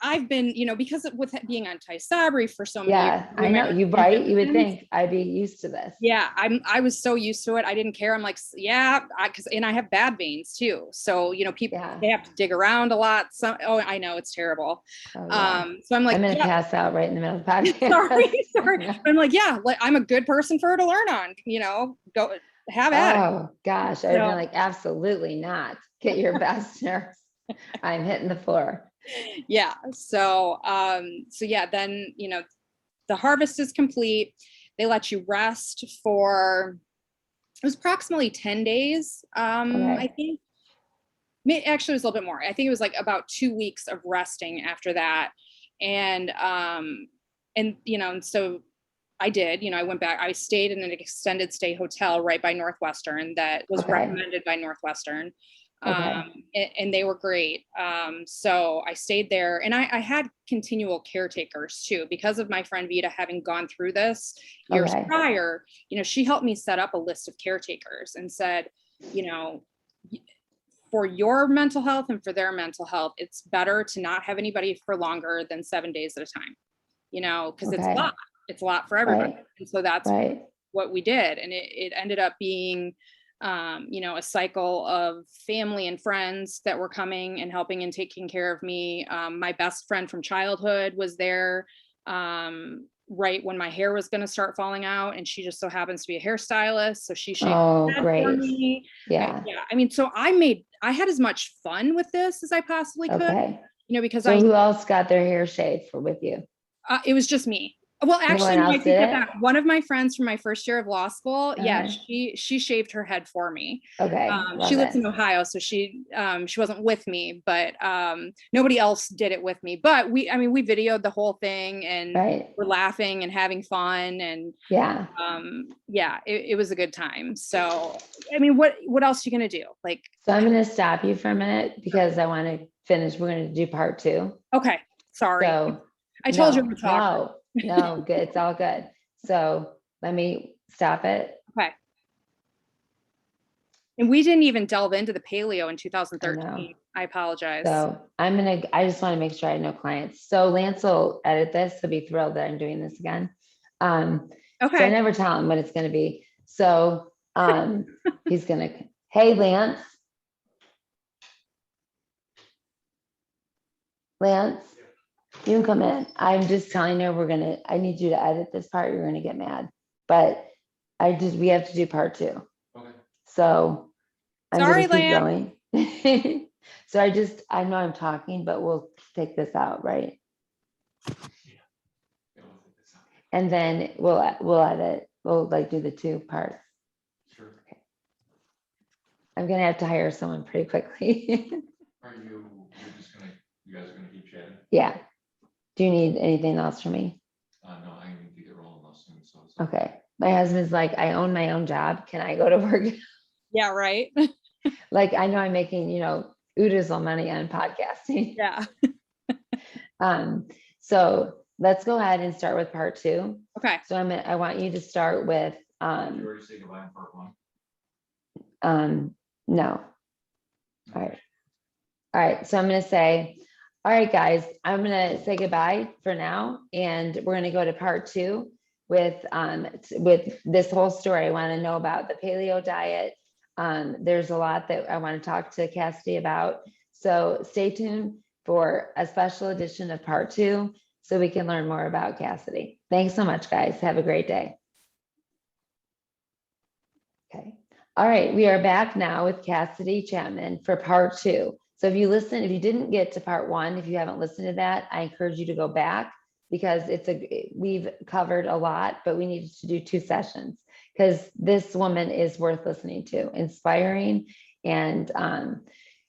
I've been, you know, because with being on Tysabri for so many years. I know you, right? You would think I'd be used to this. I was so used to it. I didn't care. I'm like, and I have bad veins too. So, you know, people, they have to dig around a lot. I know, it's terrible. So I'm like, I'm going to pass out right in the middle of the podcast. sorry. I'm like, I'm a good person for her to learn on, you know, go have at it. Oh gosh. I've been like, absolutely not. Get your best nurse. I'm hitting the floor. So then, you know, the harvest is complete. They let you rest for, it was approximately 10 days. I think actually it was a little bit more. I think it was like about 2 weeks of resting after that. And you know, and so I did, I went back, I stayed in an extended stay hotel right by Northwestern that was recommended by Northwestern. And they were great. So I stayed there, and I had continual caretakers too, because of my friend Vita having gone through this years prior. She helped me set up a list of caretakers and said, for your mental health and for their mental health, it's better to not have anybody for longer than 7 days at a time, because it's a lot for everybody. And so that's what we did. And it ended up being, a cycle of family and friends that were coming and helping and taking care of me. My best friend from childhood was there right when my hair was going to start falling out, and she just so happens to be a hairstylist, so she shaved my head for me. So I had as much fun with this as I possibly could, because who else got their hair shaved with you? It was just me. Well, actually, I think that one of my friends from my first year of law school, she shaved her head for me. She lives in Ohio, so she wasn't with me, but nobody else did it with me. But we videoed the whole thing, and we're laughing and having fun, and it was a good time. So, what else are you gonna do? So I'm gonna stop you for a minute because I want to finish. We're gonna do part 2. Okay, sorry. So I told you to talk. No, good. It's all good. So let me stop it. Okay. And we didn't even delve into the paleo in 2013. I apologize. So I just want to make sure I have no clients. So Lance will edit this. He'll be thrilled that I'm doing this again. So I never tell him what it's going to be. So he's going to, hey, Lance, you can come in. I'm just telling her I need you to edit this part. You're going to get mad, but we have to do part 2. Okay. So I'm sorry, going to keep going. So I know I'm talking, but we'll take this out, right? Yeah. And then we'll edit. We'll do the 2 parts. Sure. Okay. I'm going to have to hire someone pretty quickly. You guys are going to keep chatting? Yeah. Do you need anything else from me? No, I need to get rolling soon. So okay. My husband's like, I own my own job. Can I go to work? Yeah, right. I know I'm making, oodles of money on podcasting. Yeah. So let's go ahead and start with part 2. Okay. So I want you to start with, did you already say goodbye in part 1? No. All right. So I'm going to say, all right, guys, I'm going to say goodbye for now. And we're going to go to part 2 with this whole story. I want to know about the paleo diet. There's a lot that I want to talk to Cassidy about. So stay tuned for a special edition of part 2 so we can learn more about Cassidy. Thanks so much, guys. Have a great day. Okay. All right. We are back now with Cassidy Chapman for part 2. So if you didn't get to part 1, if you haven't listened to that, I encourage you to go back because we've covered a lot, but we needed to do 2 sessions because this woman is worth listening to, inspiring, and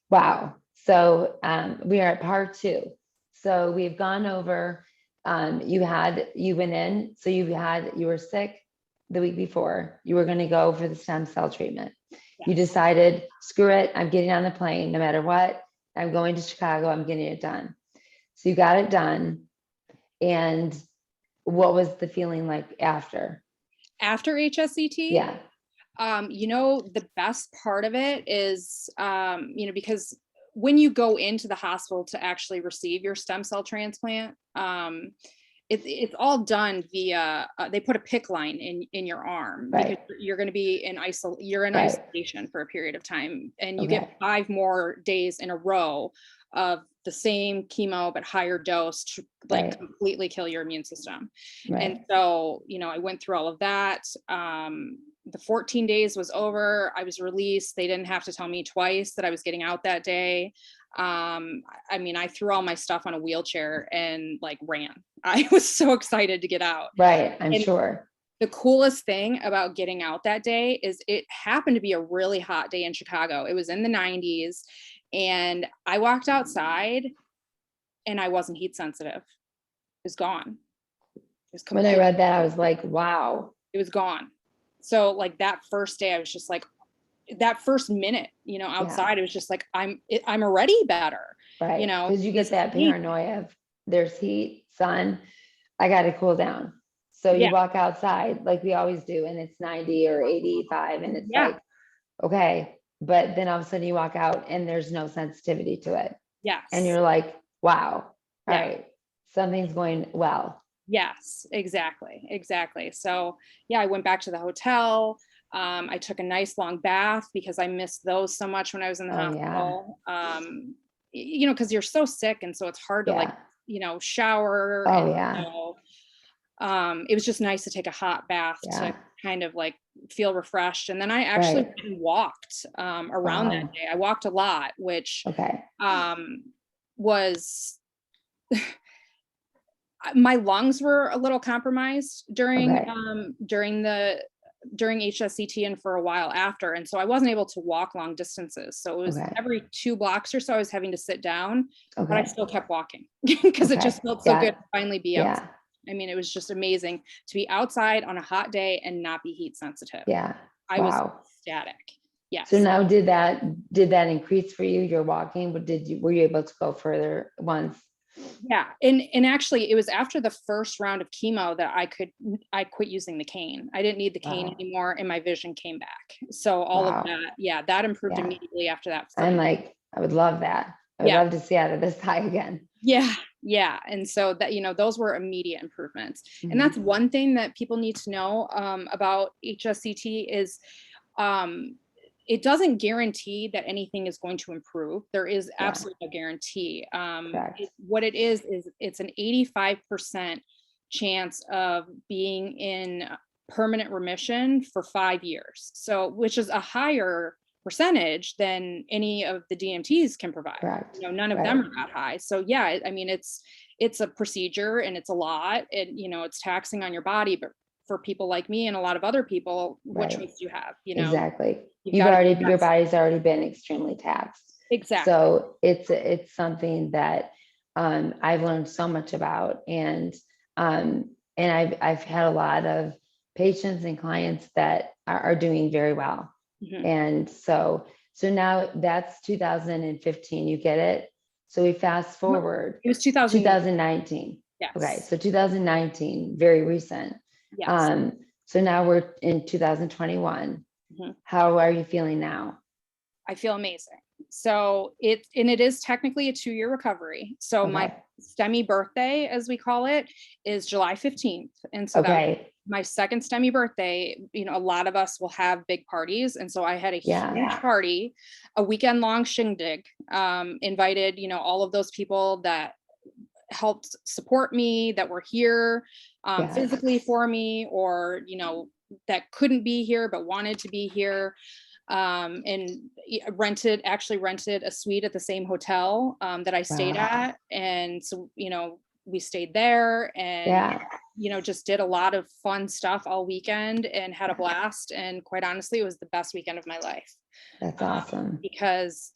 wow. So we are at part 2. So we've gone over, you went in, so you were sick the week before, you were going to go for the stem cell treatment. Yes. You decided, screw it, I'm getting on the plane no matter what. I'm going to Chicago, I'm getting it done. So you got it done. And what was the feeling like after? After HSCT? Yeah. The best part of it is, because when you go into the hospital to actually receive your stem cell transplant, it's all done via, they put a PICC line in your arm, because you're going to be in isolation for a period of time, and you get 5 more days in a row of the same chemo but higher dose to completely kill your immune system. And so, I went through all of that. The 14 days was over. I was released. They didn't have to tell me twice that I was getting out that day. I threw all my stuff on a wheelchair and ran. I was so excited to get out. Right. I'm sure. The coolest thing about getting out that day is it happened to be a really hot day in Chicago. It was in the 90s, and I walked outside and I wasn't heat sensitive. It was gone. When I read that, I was like, wow. It was gone. So like that first day, I was just like, that first minute, outside, it was just like, I'm already better. Right. Because you get that paranoia of there's heat, sun, I got to cool down. So you walk outside like we always do, and it's 90 or 85, and it's like, okay. But then all of a sudden you walk out and there's no sensitivity to it. Yes. And you're like, wow, all right, something's going well. Yes, exactly. So I went back to the hotel. I took a nice long bath because I missed those so much when I was in the hospital. Because you're so sick, and so it's hard to shower. It was just nice to take a hot bath to kind of like feel refreshed. And then I actually walked around that day. I walked a lot, which was my lungs were a little compromised during HSCT and for a while after. And so I wasn't able to walk long distances. So it was every 2 blocks or so I was having to sit down, but I still kept walking because it just felt so good to finally be outside. I mean, it was just amazing to be outside on a hot day and not be heat sensitive. I was ecstatic. Yes. So now did that increase for you? You're walking, but were you able to go further once? Yeah. And actually it was after the first round of chemo that I quit using the cane. I didn't need the cane anymore, and my vision came back. So all of that, that improved immediately after that. I'm like, I would love that. I would love to see out of this high again. Yeah. And so that, those were immediate improvements. And that's one thing that people need to know about HSCT is it doesn't guarantee that anything is going to improve. There is absolutely no guarantee. What it is it's an 85% chance of being in permanent remission for 5 years. So, which is a higher percentage than any of the DMTs can provide. None of them are that high. So I mean, it's a procedure and it's a lot, and it's taxing on your body, but for people like me and a lot of other people, what choice do you have? Exactly. Your body's already been extremely taxed. Exactly. So it's something that I've learned so much about, and I've had a lot of patients and clients that are doing very well. And so now that's 2015, you get it. So we fast forward. It was 2019. Yes. Okay. So 2019, very recent. Yes. So now we're in 2021. How are you feeling now? I feel amazing. So it is technically a 2-year recovery. So my STEMI birthday, as we call it, is July 15th. And so my second STEMI birthday, a lot of us will have big parties. And so I had a huge party, a weekend long shindig, invited, all of those people that helped support me, that were here physically for me, or, that couldn't be here, but wanted to be here. And rented a suite at the same hotel that I stayed at. And so, we stayed there and, just did a lot of fun stuff all weekend and had a blast. And quite honestly, it was the best weekend of my life. That's awesome. Because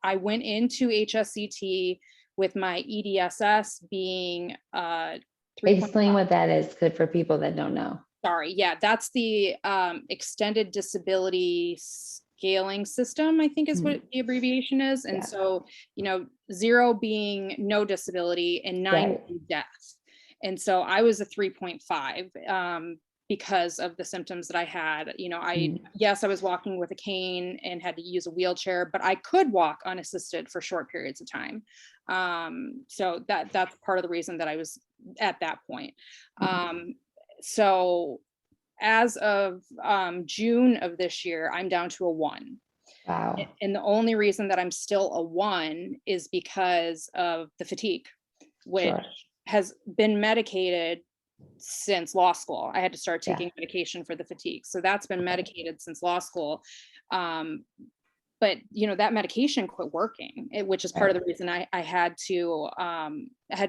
I went into HSCT with my EDSS being explain what that is, good for people that don't know. Sorry. Yeah, that's the extended disability scaling system, I think is what the abbreviation is. And so, 0 being no disability and 9 being death. And so I was a 3.5 because of the symptoms that I had. I was walking with a cane and had to use a wheelchair, but I could walk unassisted for short periods of time. So that's part of the reason that I was at that point. So as of June of this year, I'm down to a 1. Wow. And the only reason that I'm still a 1 is because of the fatigue, which has been medicated since law school. I had to start taking medication for the fatigue. So that's been medicated since law school. But that medication quit working, which is part of the reason I had to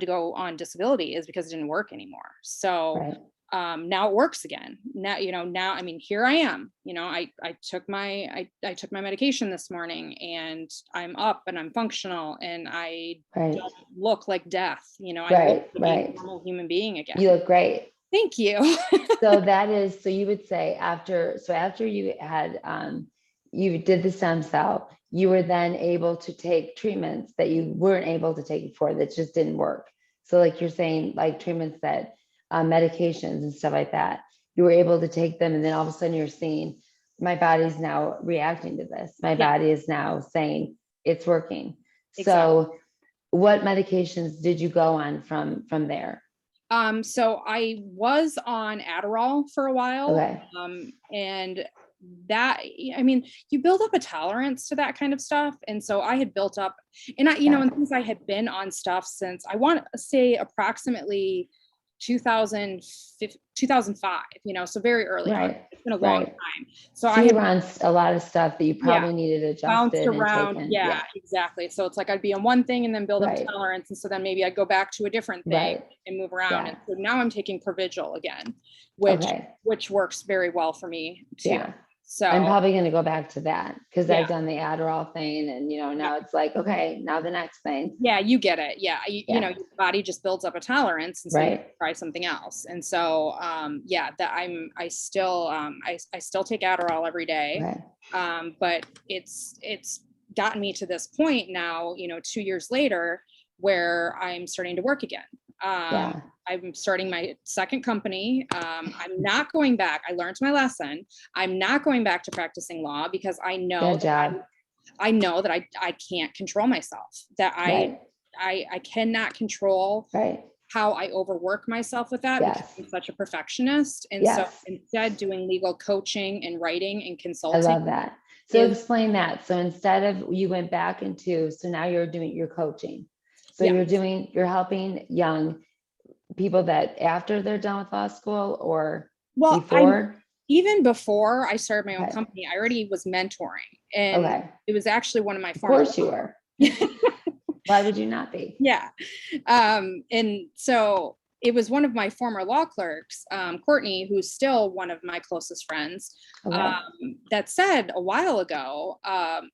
go on disability, is because it didn't work anymore. So now it works again. Now, I mean, here I am, I took my medication this morning and I'm up and I'm functional and I don't look like death, I look like a normal human being again. You look great. Thank you. So that is, so you would say after you had, you did the stem cell, you were then able to take treatments that you weren't able to take before that just didn't work. So like you're saying, like treatments that, medications and stuff like that, you were able to take them and then all of a sudden you're seeing, my body's now reacting to this. My body is now saying it's working. So what medications did you go on from there? So I was on Adderall for a while. Okay. And that, I mean, you build up a tolerance to that kind of stuff. And so I had built up, and and since I had been on stuff since, I want to say approximately 2005, so very early on. It's been a long time. So I had run a lot of stuff that you probably needed adjusted bounced and around. taken. Yeah, exactly. So it's like I'd be on one thing and then build up tolerance. And so then maybe I'd go back to a different thing and move around. And so now I'm taking Provigil again, which works very well for me too. Yeah. So I'm probably going to go back to that because I've done the Adderall thing and, now it's like, okay, now the next thing. Yeah, you get it. Yeah. Your body just builds up a tolerance and so you try something else. And so, that I still take Adderall every day. But it's gotten me to this point now, 2 years later, where I'm starting to work again. I'm starting my second company. I'm not going back. I learned my lesson. I'm not going back to practicing law because I know I know that I can't control myself, that I cannot control how I overwork myself with that because I'm such a perfectionist. And so instead doing legal coaching and writing and consulting. I love that. So explain that. So instead of you went back into, so now you're doing your coaching. So you're helping young people that after they're done with law school or before? Even before I started my own company, I already was mentoring. And it was actually one of my former. Of course you were. Why would you not be? Yeah. And so it was one of my former law clerks, Courtney, who's still one of my closest friends, that said a while ago,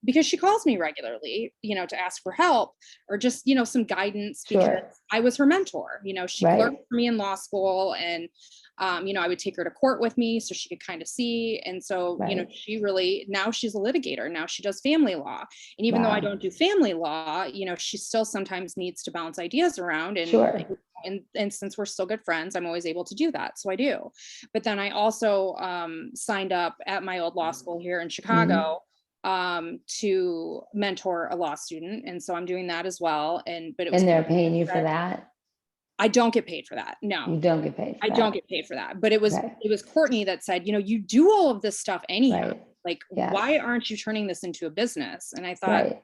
because she calls me regularly, to ask for help or just, some guidance because I was her mentor. She clerked for me in law school and, I would take her to court with me so she could kind of see. And so, she really, now she's a litigator. Now she does family law. And even though I don't do family law, she still sometimes needs to bounce ideas around. And and since we're still good friends, I'm always able to do that. So I do. But then I also signed up at my old law school here in Chicago to mentor a law student. And so I'm doing that as well. And they're paying you for that? I don't get paid for that. No, you don't get paid for that. I don't get paid for that. But it was Courtney that said, you do all of this stuff anyhow. Like, why aren't you turning this into a business? And I thought,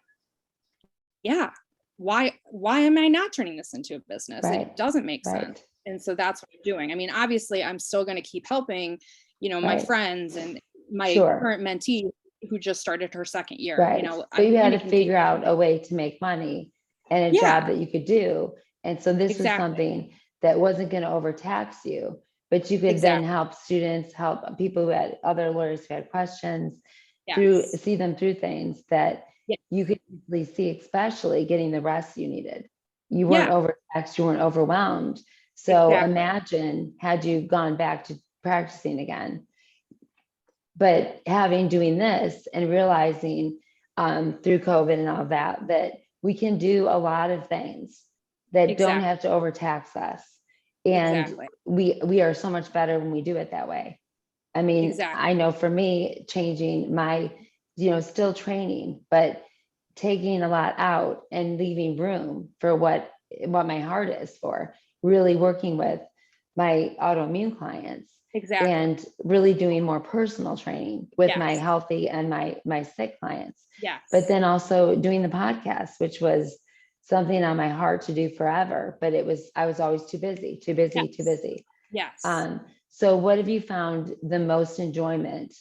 why am I not turning this into a business? It doesn't make sense. And so that's what I'm doing. I mean, obviously I'm still going to keep helping, my friends and my current mentee who just started her second year. So you had to figure out a way to make money and a job that you could do. And so this was something that wasn't going to overtax you, but you could then help students, help people who had other lawyers who had questions see them through things that you could easily see, especially getting the rest you needed. You weren't overtaxed, you weren't overwhelmed. So imagine had you gone back to practicing again, but doing this and realizing through COVID and all that we can do a lot of things that don't have to overtax us. And we are so much better when we do it that way. I mean, I know for me, changing my, still training, but taking a lot out and leaving room for what my heart is for, really working with my autoimmune clients and really doing more personal training with my healthy and my sick clients. But then also doing the podcast, which was something on my heart to do forever, but I was always too busy. So what have you found the most enjoyment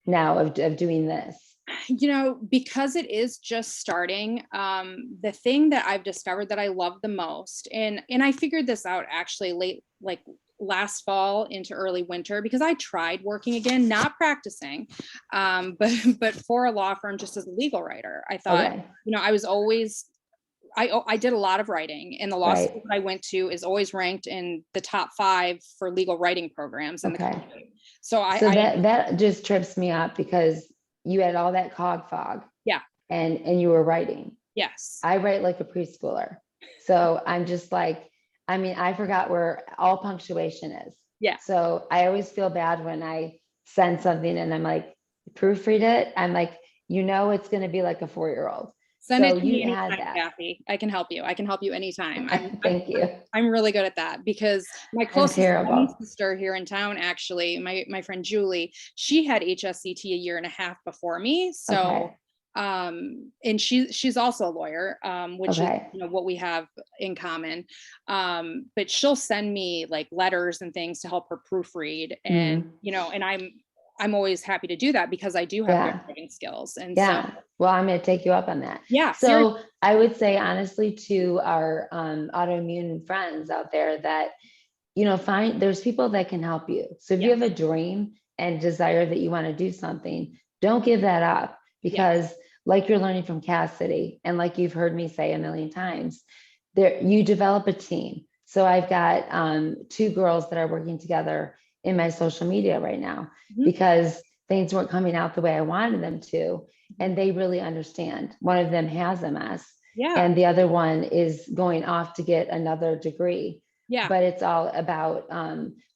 now of doing this? Because it is just starting, the thing that I've discovered that I love the most, and I figured this out actually last fall into early winter, because I tried working again, not practicing, but for a law firm, just as a legal writer. I thought, I did a lot of writing, and the law school that I went to is always ranked in the top 5 for legal writing programs in the country. So that just trips me up, because you had all that cog fog. Yeah. And you were writing. Yes. I write like a preschooler. So I'm just like, I mean, I forgot where all punctuation is. Yeah. So I always feel bad when I send something and I'm like, proofread it. I'm like, it's going to be like a 4-year-old. Send it to me anytime, Kathy. I can help you. I can help you anytime. Thank you. I'm really good at that, because my closest sister here in town, actually, my friend Julie, she had HSCT a year and a half before me. So, and she's also a lawyer, which is what we have in common. But she'll send me like letters and things to help her proofread, and and I'm always happy to do that, because I do have good writing skills. And so, well, I'm going to take you up on that. Yeah. So seriously. I would say, honestly, to our autoimmune friends out there, that, there's people that can help you. So if you have a dream and desire that you want to do something, don't give that up, because like you're learning from Cassidy, and like you've heard me say a million times, you develop a team. So I've got 2 girls that are working together in my social media right now, because things weren't coming out the way I wanted them to. And they really understand. One of them has MS, and the other one is going off to get another degree. Yeah. But it's all about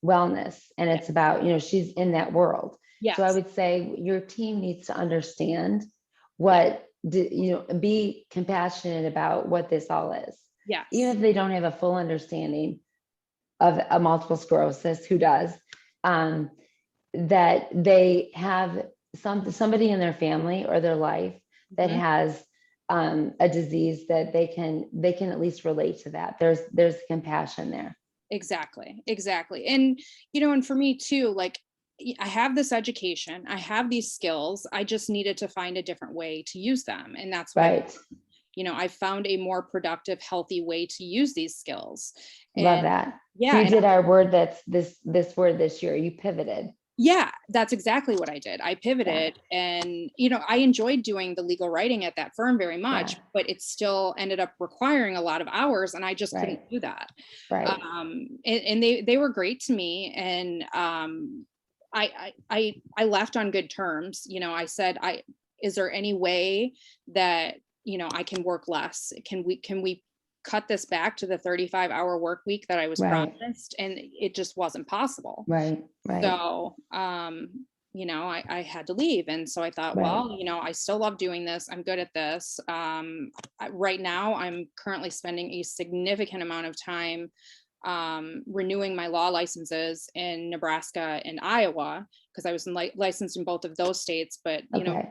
wellness, and it's about, she's in that world. Yeah. So I would say your team needs to understand be compassionate about what this all is. Yeah. Even if they don't have a full understanding of a multiple sclerosis, who does, that they have somebody in their family or their life that has a disease that they can at least relate to that. There's compassion there. Exactly. And, and for me too, like, I have this education, I have these skills, I just needed to find a different way to use them. And that's why, I found a more productive, healthy way to use these skills. Love that. Yeah. So you did our word, that's this word this year, you pivoted. Yeah, that's exactly what I did. I pivoted, and, I enjoyed doing the legal writing at that firm very much, but it still ended up requiring a lot of hours, and I just couldn't do that. Right. And they were great to me. And, I left on good terms. I said, is there any way that, I can work less? Can we cut this back to the 35-hour work week that I was promised? And it just wasn't possible. Right. So, I had to leave. And so I thought, well, I still love doing this. I'm good at this. Right now, I'm currently spending a significant amount of time renewing my law licenses in Nebraska and Iowa, because I was licensed in both of those states, but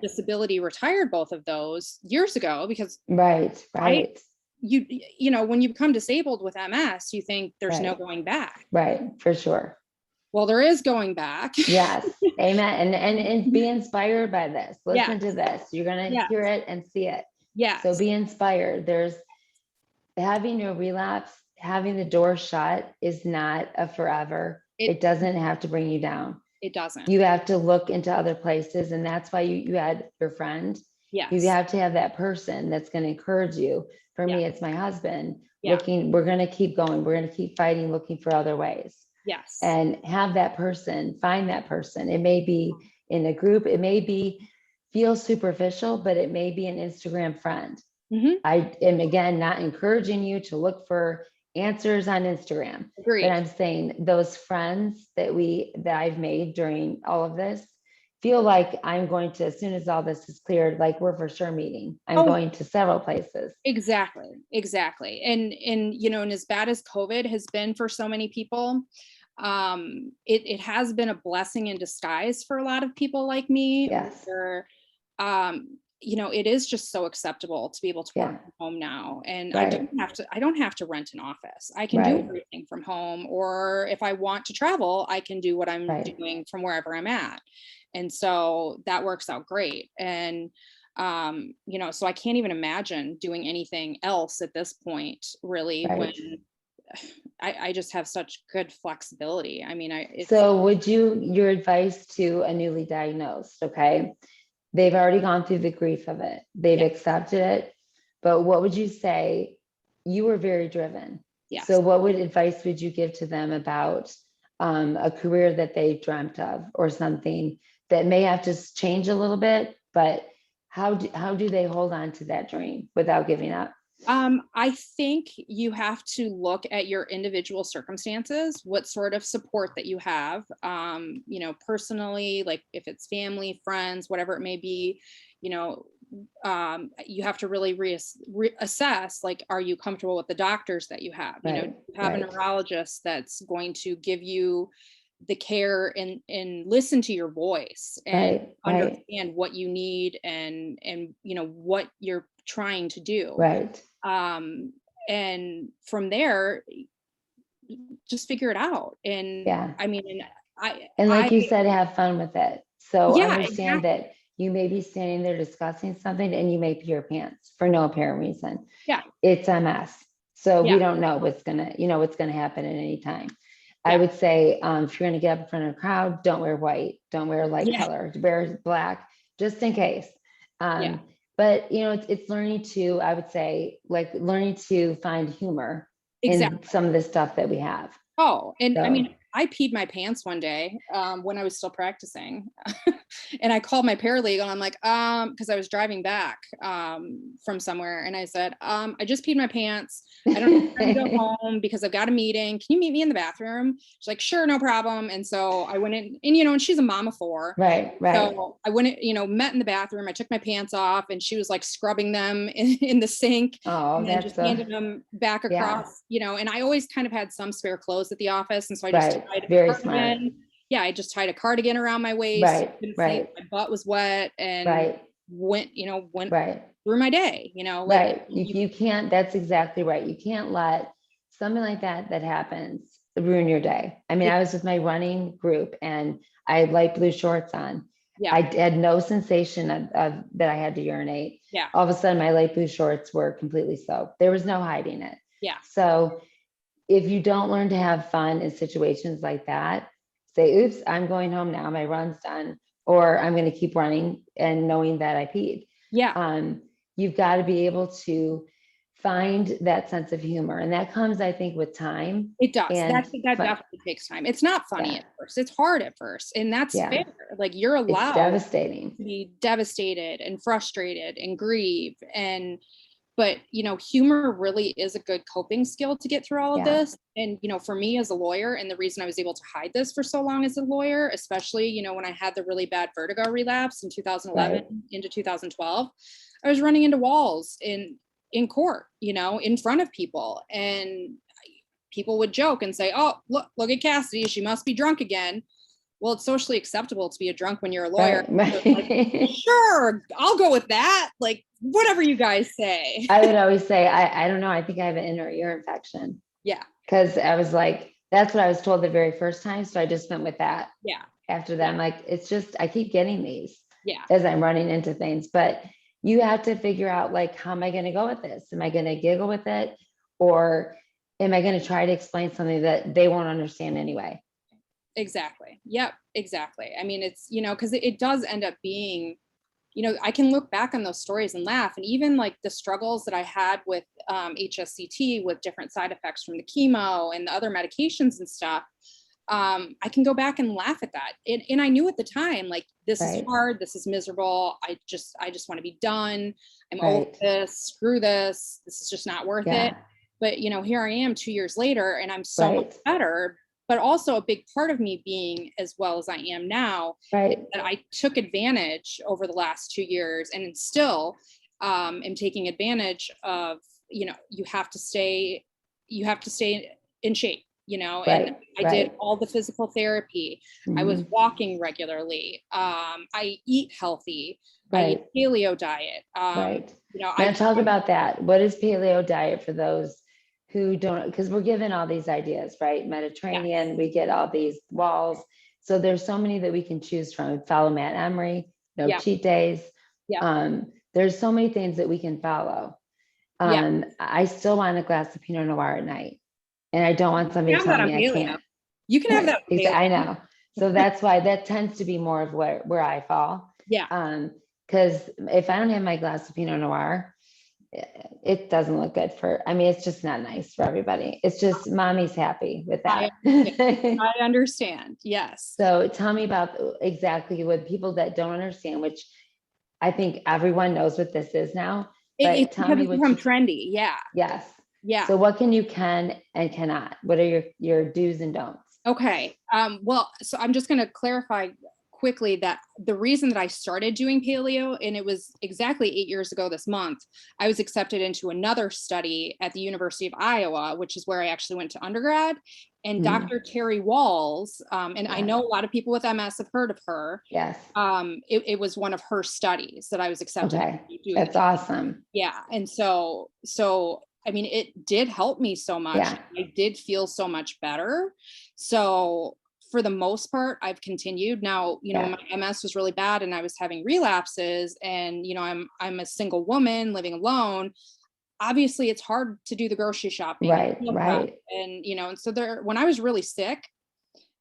disability retired both of those years ago, because when you become disabled with MS, you think there's no going back. Right. For sure. Well, there is going back. Yes. Amen. And be inspired by this. Listen to this. You're going to hear it and see it. Yeah. So be inspired. There's having a relapse, having the door shut is not a forever. It doesn't have to bring you down. It doesn't. You have to look into other places. And that's why you had your friend. Yes. You have to have that person that's going to encourage you. For me, it's my husband. We're going to keep going. We're going to keep fighting, looking for other ways. Yes. And have that person, find that person. It may be in a group. It may feel superficial, but it may be an Instagram friend. I am, again, not encouraging you to look for answers on Instagram. Agreed. But I'm saying those friends that I've made during all of this feel like I'm going to, as soon as all this is cleared, like we're for sure meeting. I'm going to several places. Exactly. And and as bad as COVID has been for so many people, it has been a blessing in disguise for a lot of people like me. Yes. Where, it is just so acceptable to be able to work from home now. And I don't have to rent an office. I can do everything from home, or if I want to travel, I can do what I'm doing from wherever I'm at. And so that works out great. And, so I can't even imagine doing anything else at this point, really, when I just have such good flexibility. I mean, so would your advice to a newly diagnosed, okay, they've already gone through the grief of it. They've accepted it. But what would you say you were very driven. Yes. So what advice would you give to them about a career that they dreamt of, or something that may have to change a little bit, but how do they hold on to that dream without giving up? I think you have to look at your individual circumstances, what sort of support that you have, personally, like if it's family, friends, whatever it may be, you have to really reassess, like, are you comfortable with the doctors that you have? Right, You have a neurologist that's going to give you the care and listen to your voice and understand what you need and what you're trying to do. Right. And from there, just figure it out. And you said, have fun with it. So understand exactly. that you may be standing there discussing something and you may pee your pants for no apparent reason. Yeah. It's a mess. So we don't know what's gonna happen at any time. I would say, if you're gonna get up in front of a crowd, don't wear white, don't wear light color, wear black, just in case. But it's learning to, I would say, like learning to find humor in some of the stuff that we have. Oh, and I mean, I peed my pants one day when I was still practicing. And I called my paralegal and I'm like, because I was driving back from somewhere. And I said, I just peed my pants. I don't know how to go home because I've got a meeting. Can you meet me in the bathroom? She's like, sure, no problem. And so I went in and she's a mom of 4. Right. So I went in, met in the bathroom. I took my pants off and she was like scrubbing them in the sink. Oh, and then just handed them back across, and I always kind of had some spare clothes at the office. And so I just tied a cardigan. Yeah, I just tied a cardigan around my waist. My butt was wet and went through my day, You can't, that's exactly right. You can't let something like that happens ruin your day. I mean, I was with my running group and I had light blue shorts on. Yeah. I had no sensation of that I had to urinate. Yeah. All of a sudden my light blue shorts were completely soaked. There was no hiding it. Yeah. So if you don't learn to have fun in situations like that, say, oops, I'm going home now, my run's done, or I'm going to keep running and knowing that I peed. Yeah. You've got to be able to find that sense of humor. And that comes, I think, with time. It does. That definitely takes time. It's not funny at first. It's hard at first. And that's fair. Like, you're allowed devastating to be devastated and frustrated and grieve. But humor really is a good coping skill to get through all of this. And, for me as a lawyer, and the reason I was able to hide this for so long as a lawyer, especially, when I had the really bad vertigo relapse in 2011 into 2012, I was running into walls in court, in front of people, and people would joke and say, oh, look at Cassidy, she must be drunk again. Well, it's socially acceptable to be a drunk when you're a lawyer. Like, sure, I'll go with that. Like, whatever you guys say. I would always say, I don't know. I think I have an inner ear infection. Yeah. Because I was like, that's what I was told the very first time. So I just went with that. Yeah. After that, I'm like, it's just, I keep getting these Yeah. as I'm running into things. But you have to figure out, like, how am I going to go with this? Am I going to giggle with it? Or am I going to try to explain something that they won't understand anyway? Exactly. Yep, exactly. I mean, it's, because it does end up being, I can look back on those stories and laugh. And even like the struggles that I had with HSCT, with different side effects from the chemo and the other medications and stuff, I can go back and laugh at that. And I knew at the time, like, this is hard, this is miserable. I just want to be done. I'm over this, screw this. This is just not worth it. But, here I am 2 years later and I'm so much better. But also a big part of me being as well as I am now, that I took advantage over the last 2 years and still am taking advantage of, you have to stay in shape, and I did all the physical therapy. I was walking regularly. I eat healthy. I eat paleo diet. Now talk about that. What is paleo diet for those who don't, because we're given all these ideas, right? Mediterranean, we get all these walls. So there's so many that we can choose from. Follow Matt Emery, no cheat days. There's so many things that we can follow. I still want a glass of Pinot Noir at night. And I don't want somebody to tell me I can't. You can have that. I know. So that's why that tends to be more of where I fall. Yeah. Because if I don't have my glass of Pinot Noir, it doesn't look good I mean, it's just not nice for everybody. It's just mommy's happy with that. I understand. Yes. So tell me about exactly what people that don't understand, which I think everyone knows what this is now. But It's tell me what become trendy. Yeah. Yes. Yeah. So what can and cannot? What are your do's and don'ts? Okay. Well, so I'm just going to clarify quickly that the reason that I started doing paleo, and it was exactly 8 years ago this month, I was accepted into another study at the University of Iowa, which is where I actually went to undergrad. And Dr. Terry Walls, and I know a lot of people with MS have heard of her. Yes. It was one of her studies that I was accepted. Okay. That's awesome. Yeah. And so I mean, it did help me so much. Yeah. I did feel so much better. So for the most part, I've continued. Now, my MS was really bad and I was having relapses, and, I'm a single woman living alone. Obviously it's hard to do the grocery shopping. Right. And, and so when I was really sick,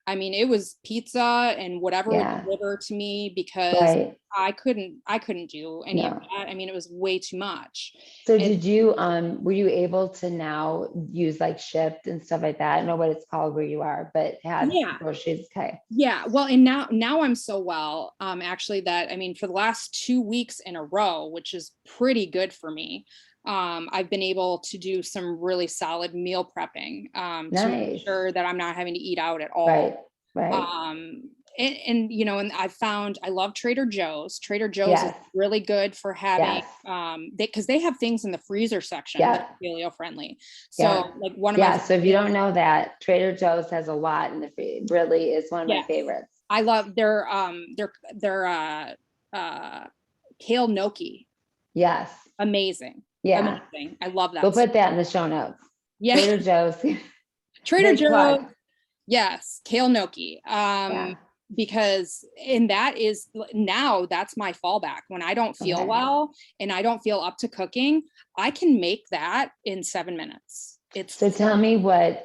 I mean, it was pizza and whatever would deliver to me, because I couldn't do any of that. I mean, it was way too much. So did you, were you able to now use like Shipt and stuff like that? I don't know what it's called where you are, but have groceries. Okay. Yeah. Well, and now I'm so well, actually, that, I mean, for the last 2 weeks in a row, which is pretty good for me, I've been able to do some really solid meal prepping, to make sure that I'm not having to eat out at all. Right. And I found, I love Trader Joe's. Trader Joe's is really good for having, because they have things in the freezer section that are paleo friendly. So like one of my, so if you don't know that, Trader Joe's has a lot in the freezer. Really is one of my favorites. I love their kale gnocchi. Yes. Amazing. Yeah. Amazing. I love that. We'll put that in the show notes. Yeah. Trader Joe's. Trader Joe's. Yes. Kale gnocchi. Because, and that is now, that's my fallback when I don't feel well and I don't feel up to cooking. I can make that in 7 minutes. So tell me what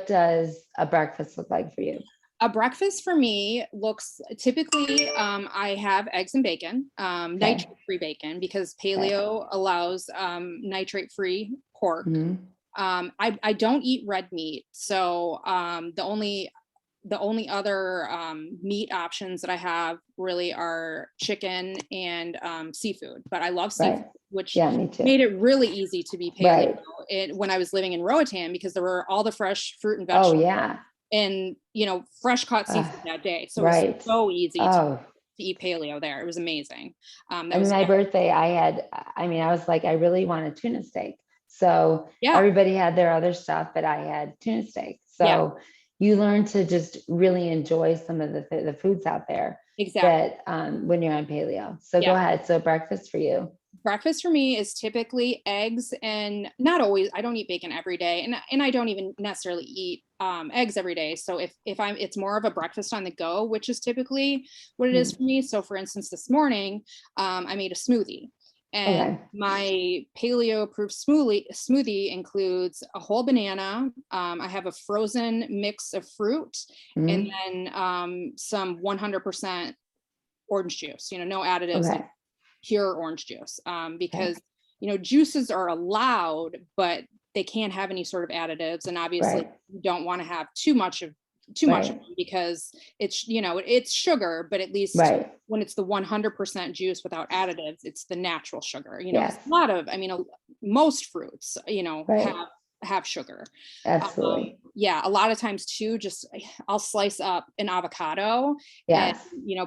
does a breakfast look like for you? A breakfast for me looks typically, I have eggs and bacon, nitrate-free bacon, because paleo allows nitrate-free pork. I don't eat red meat. So the only other meat options that I have really are chicken and seafood, but I love seafood, which made it really easy to be paleo when I was living in Roatan, because there were all the fresh fruit and vegetables. And, fresh caught seafood that day. So it was so easy to eat paleo there. It was amazing. That was my birthday. I was like, I really want a tuna steak. So everybody had their other stuff, but I had tuna steak. So you learn to just really enjoy some of the foods out there. Exactly. That when you're on paleo. So go ahead. So breakfast for you. Breakfast for me is typically eggs, and not always. I don't eat bacon every day, and I don't even necessarily eat eggs every day. So if it's more of a breakfast on the go, which is typically what it is for me. So for instance, this morning, I made a smoothie, and my paleo approved smoothie includes a whole banana. I have a frozen mix of fruit, and then some 100% orange juice. No additives. Pure orange juice, because juices are allowed, but they can't have any sort of additives, and obviously you don't want to have too much of them, because it's it's sugar, but at least when it's the 100% juice without additives, it's the natural sugar. A lot of, most fruits have sugar. Absolutely. A lot of times too, just I'll slice up an avocado and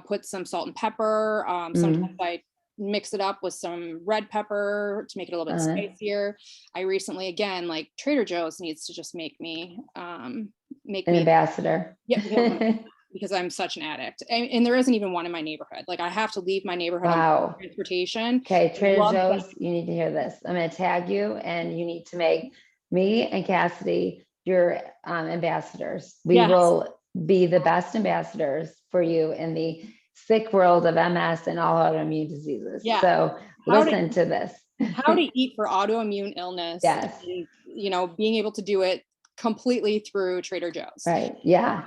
put some salt and pepper. Sometimes I mix it up with some red pepper to make it a little bit spicier. I recently, again, like Trader Joe's needs to just make me an ambassador. Because I'm such an addict, and there isn't even one in my neighborhood. Like I have to leave my neighborhood on transportation. Okay, Trader Joe's, you need to hear this. I'm going to tag you, and you need to make me and Cassidy your ambassadors. We will be the best ambassadors for you in the sick world of MS and all autoimmune diseases. So listen to this. How to eat for autoimmune illness. Yes. And, being able to do it completely through Trader Joe's. Right. Yeah.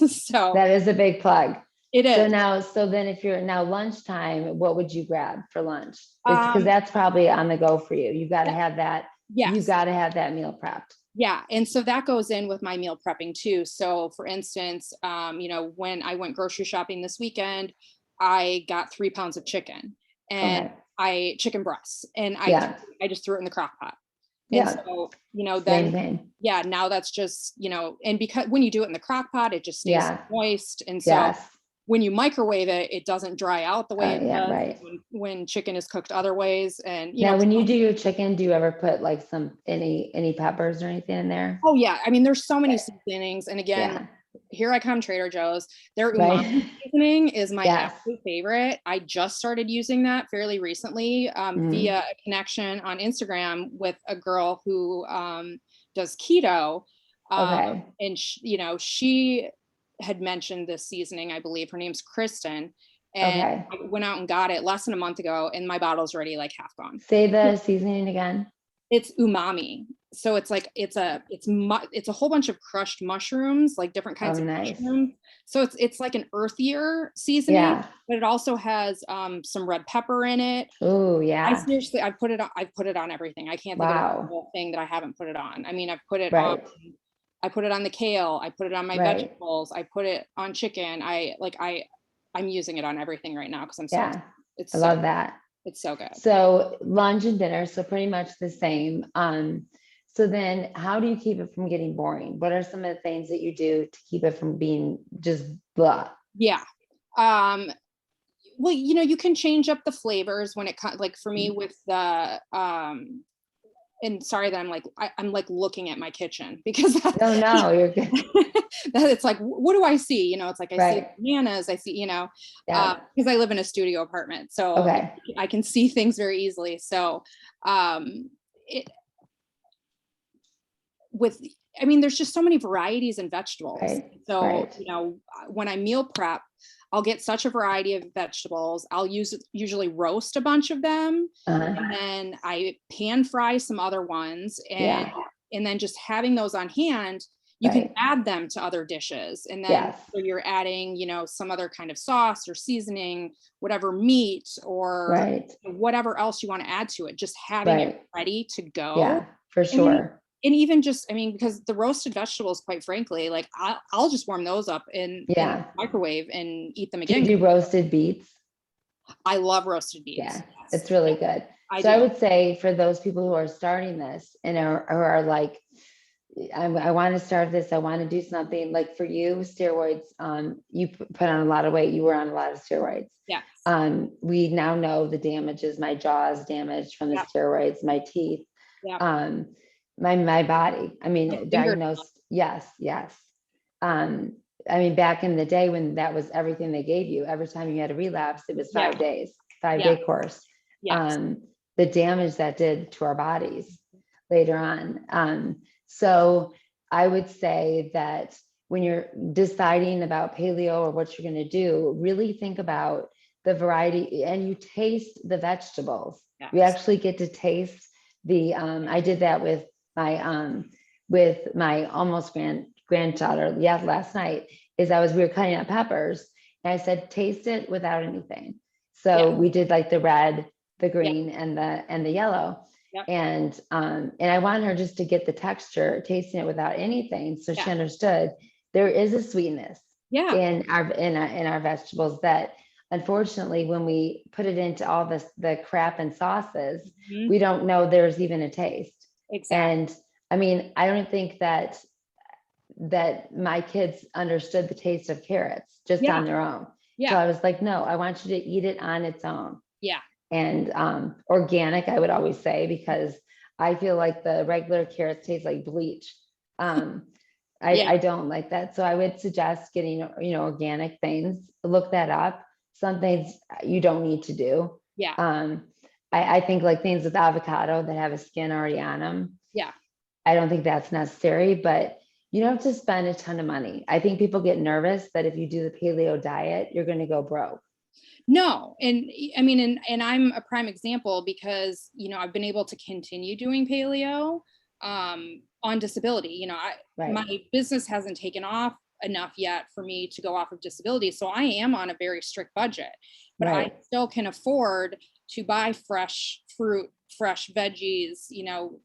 So that is a big plug. It is. So then if you're now lunchtime, what would you grab for lunch? Because that's probably on the go for you. You got to have that. Yes. You got to have that meal prepped. Yeah. And so that goes in with my meal prepping too. So for instance, when I went grocery shopping this weekend, I got 3 pounds of chicken and chicken breasts, and I just threw it in the crock pot. And so, then, now that's just, and because when you do it in the crock pot, it just stays moist. And so when you microwave it, it doesn't dry out the way it does when chicken is cooked other ways. And, when you do your chicken, do you ever put like any peppers or anything in there? Oh yeah. I mean, there's so many seasonings. And again, here I come, Trader Joe's. Their umami seasoning is my absolute favorite. I just started using that fairly recently via a connection on Instagram with a girl who does keto. And she had mentioned this seasoning, I believe. Her name's Kristen. And I went out and got it less than a month ago, and my bottle's already like half gone. Say the seasoning again. It's umami. So it's like it's a whole bunch of crushed mushrooms, like different kinds of mushrooms. So it's like an earthier seasoning, but it also has some red pepper in it. Oh yeah. I've put it on everything. I can't think of a whole thing that I haven't put it on. I mean, I've put it on. I put it on the kale. I put it on my vegetables. I put it on chicken. I'm using it on everything right now because I'm so. I love that. It's so good. So lunch and dinner, so pretty much the same. So then how do you keep it from getting boring? What are some of the things that you do to keep it from being just blah? Yeah. Well, you can change up the flavors when it comes, like for me with the, and sorry that I'm like looking at my kitchen because no, you're good. It's like, what do I see? It's like, I see bananas, I see, because I live in a studio apartment. So I can see things very easily. So, there's just so many varieties in vegetables. So, when I meal prep, I'll get such a variety of vegetables. I'll usually roast a bunch of them, and then I pan fry some other ones, and then just having those on hand, you can add them to other dishes. And then so you're adding, some other kind of sauce or seasoning, whatever meat or whatever else you want to add to it, just having it ready to go. Yeah, for sure. And even just, because the roasted vegetables, quite frankly, like I'll just warm those up in the microwave and eat them again. Do you do roasted beets? I love roasted beets. Yeah, it's really good. I would say for those people who are starting this and are like, I want to start this, I want to do something, like for you, steroids, you put on a lot of weight, you were on a lot of steroids. Yeah. We now know the damages, my jaw is damaged from the steroids, my teeth. Yeah. My body, diagnosed. Yes. Back in the day when that was everything they gave you, every time you had a relapse, it was 5 days, 5-day course. The damage that did to our bodies later on. So I would say that when you're deciding about paleo or what you're going to do, really think about the variety, and you taste the vegetables. You actually get to taste the, I did that with my almost granddaughter, last night, we were cutting up peppers, and I said, taste it without anything. So we did like the red, the green, and the yellow. And I wanted her just to get the texture, tasting it without anything. So she understood there is a sweetness in our vegetables that, unfortunately, when we put it into all the crap and sauces, we don't know there's even a taste. Exactly. And I don't think that my kids understood the taste of carrots just on their own. So I was like, no, I want you to eat it on its own. Yeah. And organic, I would always say, because I feel like the regular carrots taste like bleach. I don't like that. So I would suggest getting, organic things. Look that up. Some things you don't need to do. Yeah. I think like things with avocado that have a skin already on them. Yeah. I don't think that's necessary, but you don't have to spend a ton of money. I think people get nervous that if you do the paleo diet, you're going to go broke. No. And and I'm a prime example because, I've been able to continue doing paleo on disability. My business hasn't taken off enough yet for me to go off of disability. So I am on a very strict budget, but I still can afford to buy fresh fruit, fresh veggies, you know,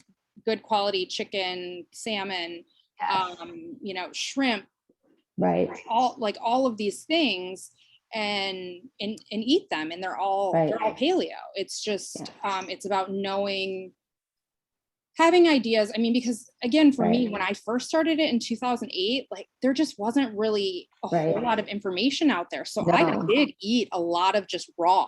good quality chicken, salmon, you know, shrimp, all of these things and eat them. And they're all paleo. It's just, it's about knowing, having ideas. I mean, because again, for me, when I first started it in 2008, like there just wasn't really a whole lot of information out there. So I did eat a lot of just raw,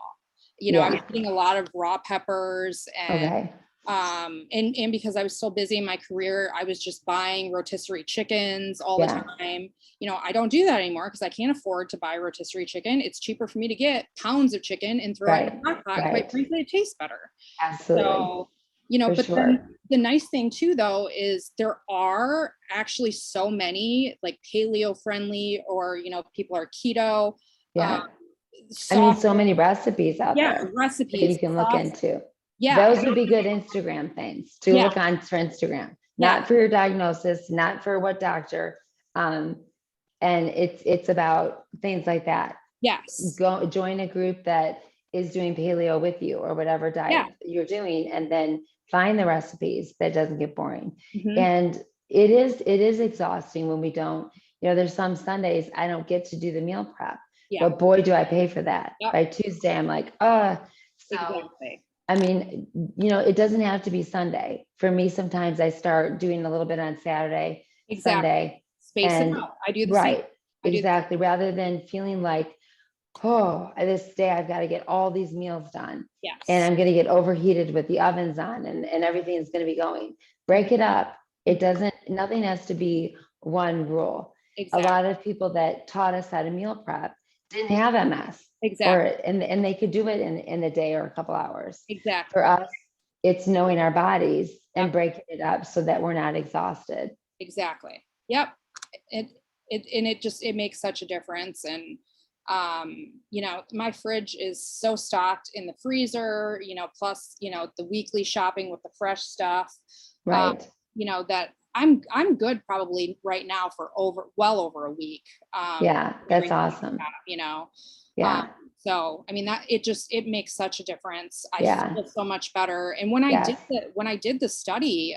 you know, I was eating a lot of raw peppers and, and because I was so busy in my career, I was just buying rotisserie chickens all the time. You know, I don't do that anymore because I can't afford to buy rotisserie chicken. It's cheaper for me to get pounds of chicken and throw it in the hot pot. Quite frankly, it tastes better. Absolutely. So, you know, then the nice thing too, though, is there are actually so many like paleo friendly, or, you know, people are keto. I mean, so many recipes out there. Recipes that you can look into. Yeah. Those would be good Instagram things to look on for Instagram, not for your diagnosis, not for what doctor. And it's about things like that. Yes. Go join a group that is doing paleo with you or whatever diet you're doing, and then find the recipes that doesn't get boring. And it is exhausting when we don't, you know, there's some Sundays I don't get to do the meal prep, but boy, do I pay for that. By Tuesday, I'm like, exactly. I mean, you know, it doesn't have to be Sunday. For me, sometimes I start doing a little bit on Saturday, Sunday. Space it out. I do the same. Exactly. Rather than feeling like, oh, this day I've got to get all these meals done. Yes. And I'm going to get overheated with the ovens on and everything is going to be going. Break it up. Nothing has to be one rule. Exactly. A lot of people that taught us how to meal prep didn't have MS. Exactly. And they could do it in a day or a couple hours. Exactly. For us, it's knowing our bodies and breaking it up so that we're not exhausted. Exactly. Yep. It makes such a difference. And, you know, my fridge is so stocked in the freezer, you know, plus, you know, the weekly shopping with the fresh stuff, you know, that I'm good probably right now for well over a week. That's awesome. You know, So, I mean, it makes such a difference. I feel so much better. And when I did the study,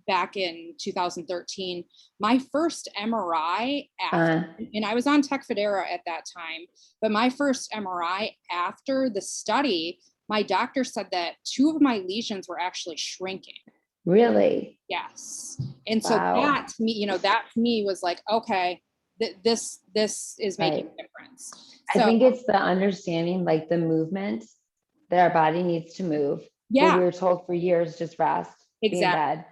back in 2013, my first MRI and I was on Tecfidera at that time, but my first MRI after the study, my doctor said that 2 of my lesions were actually shrinking. Really? Yes. And so that to me, you know, that to me was like, okay, this is making a difference. So, I think it's the understanding, like the movement that our body needs to move. Yeah. We were told for years, just rest, be in bed.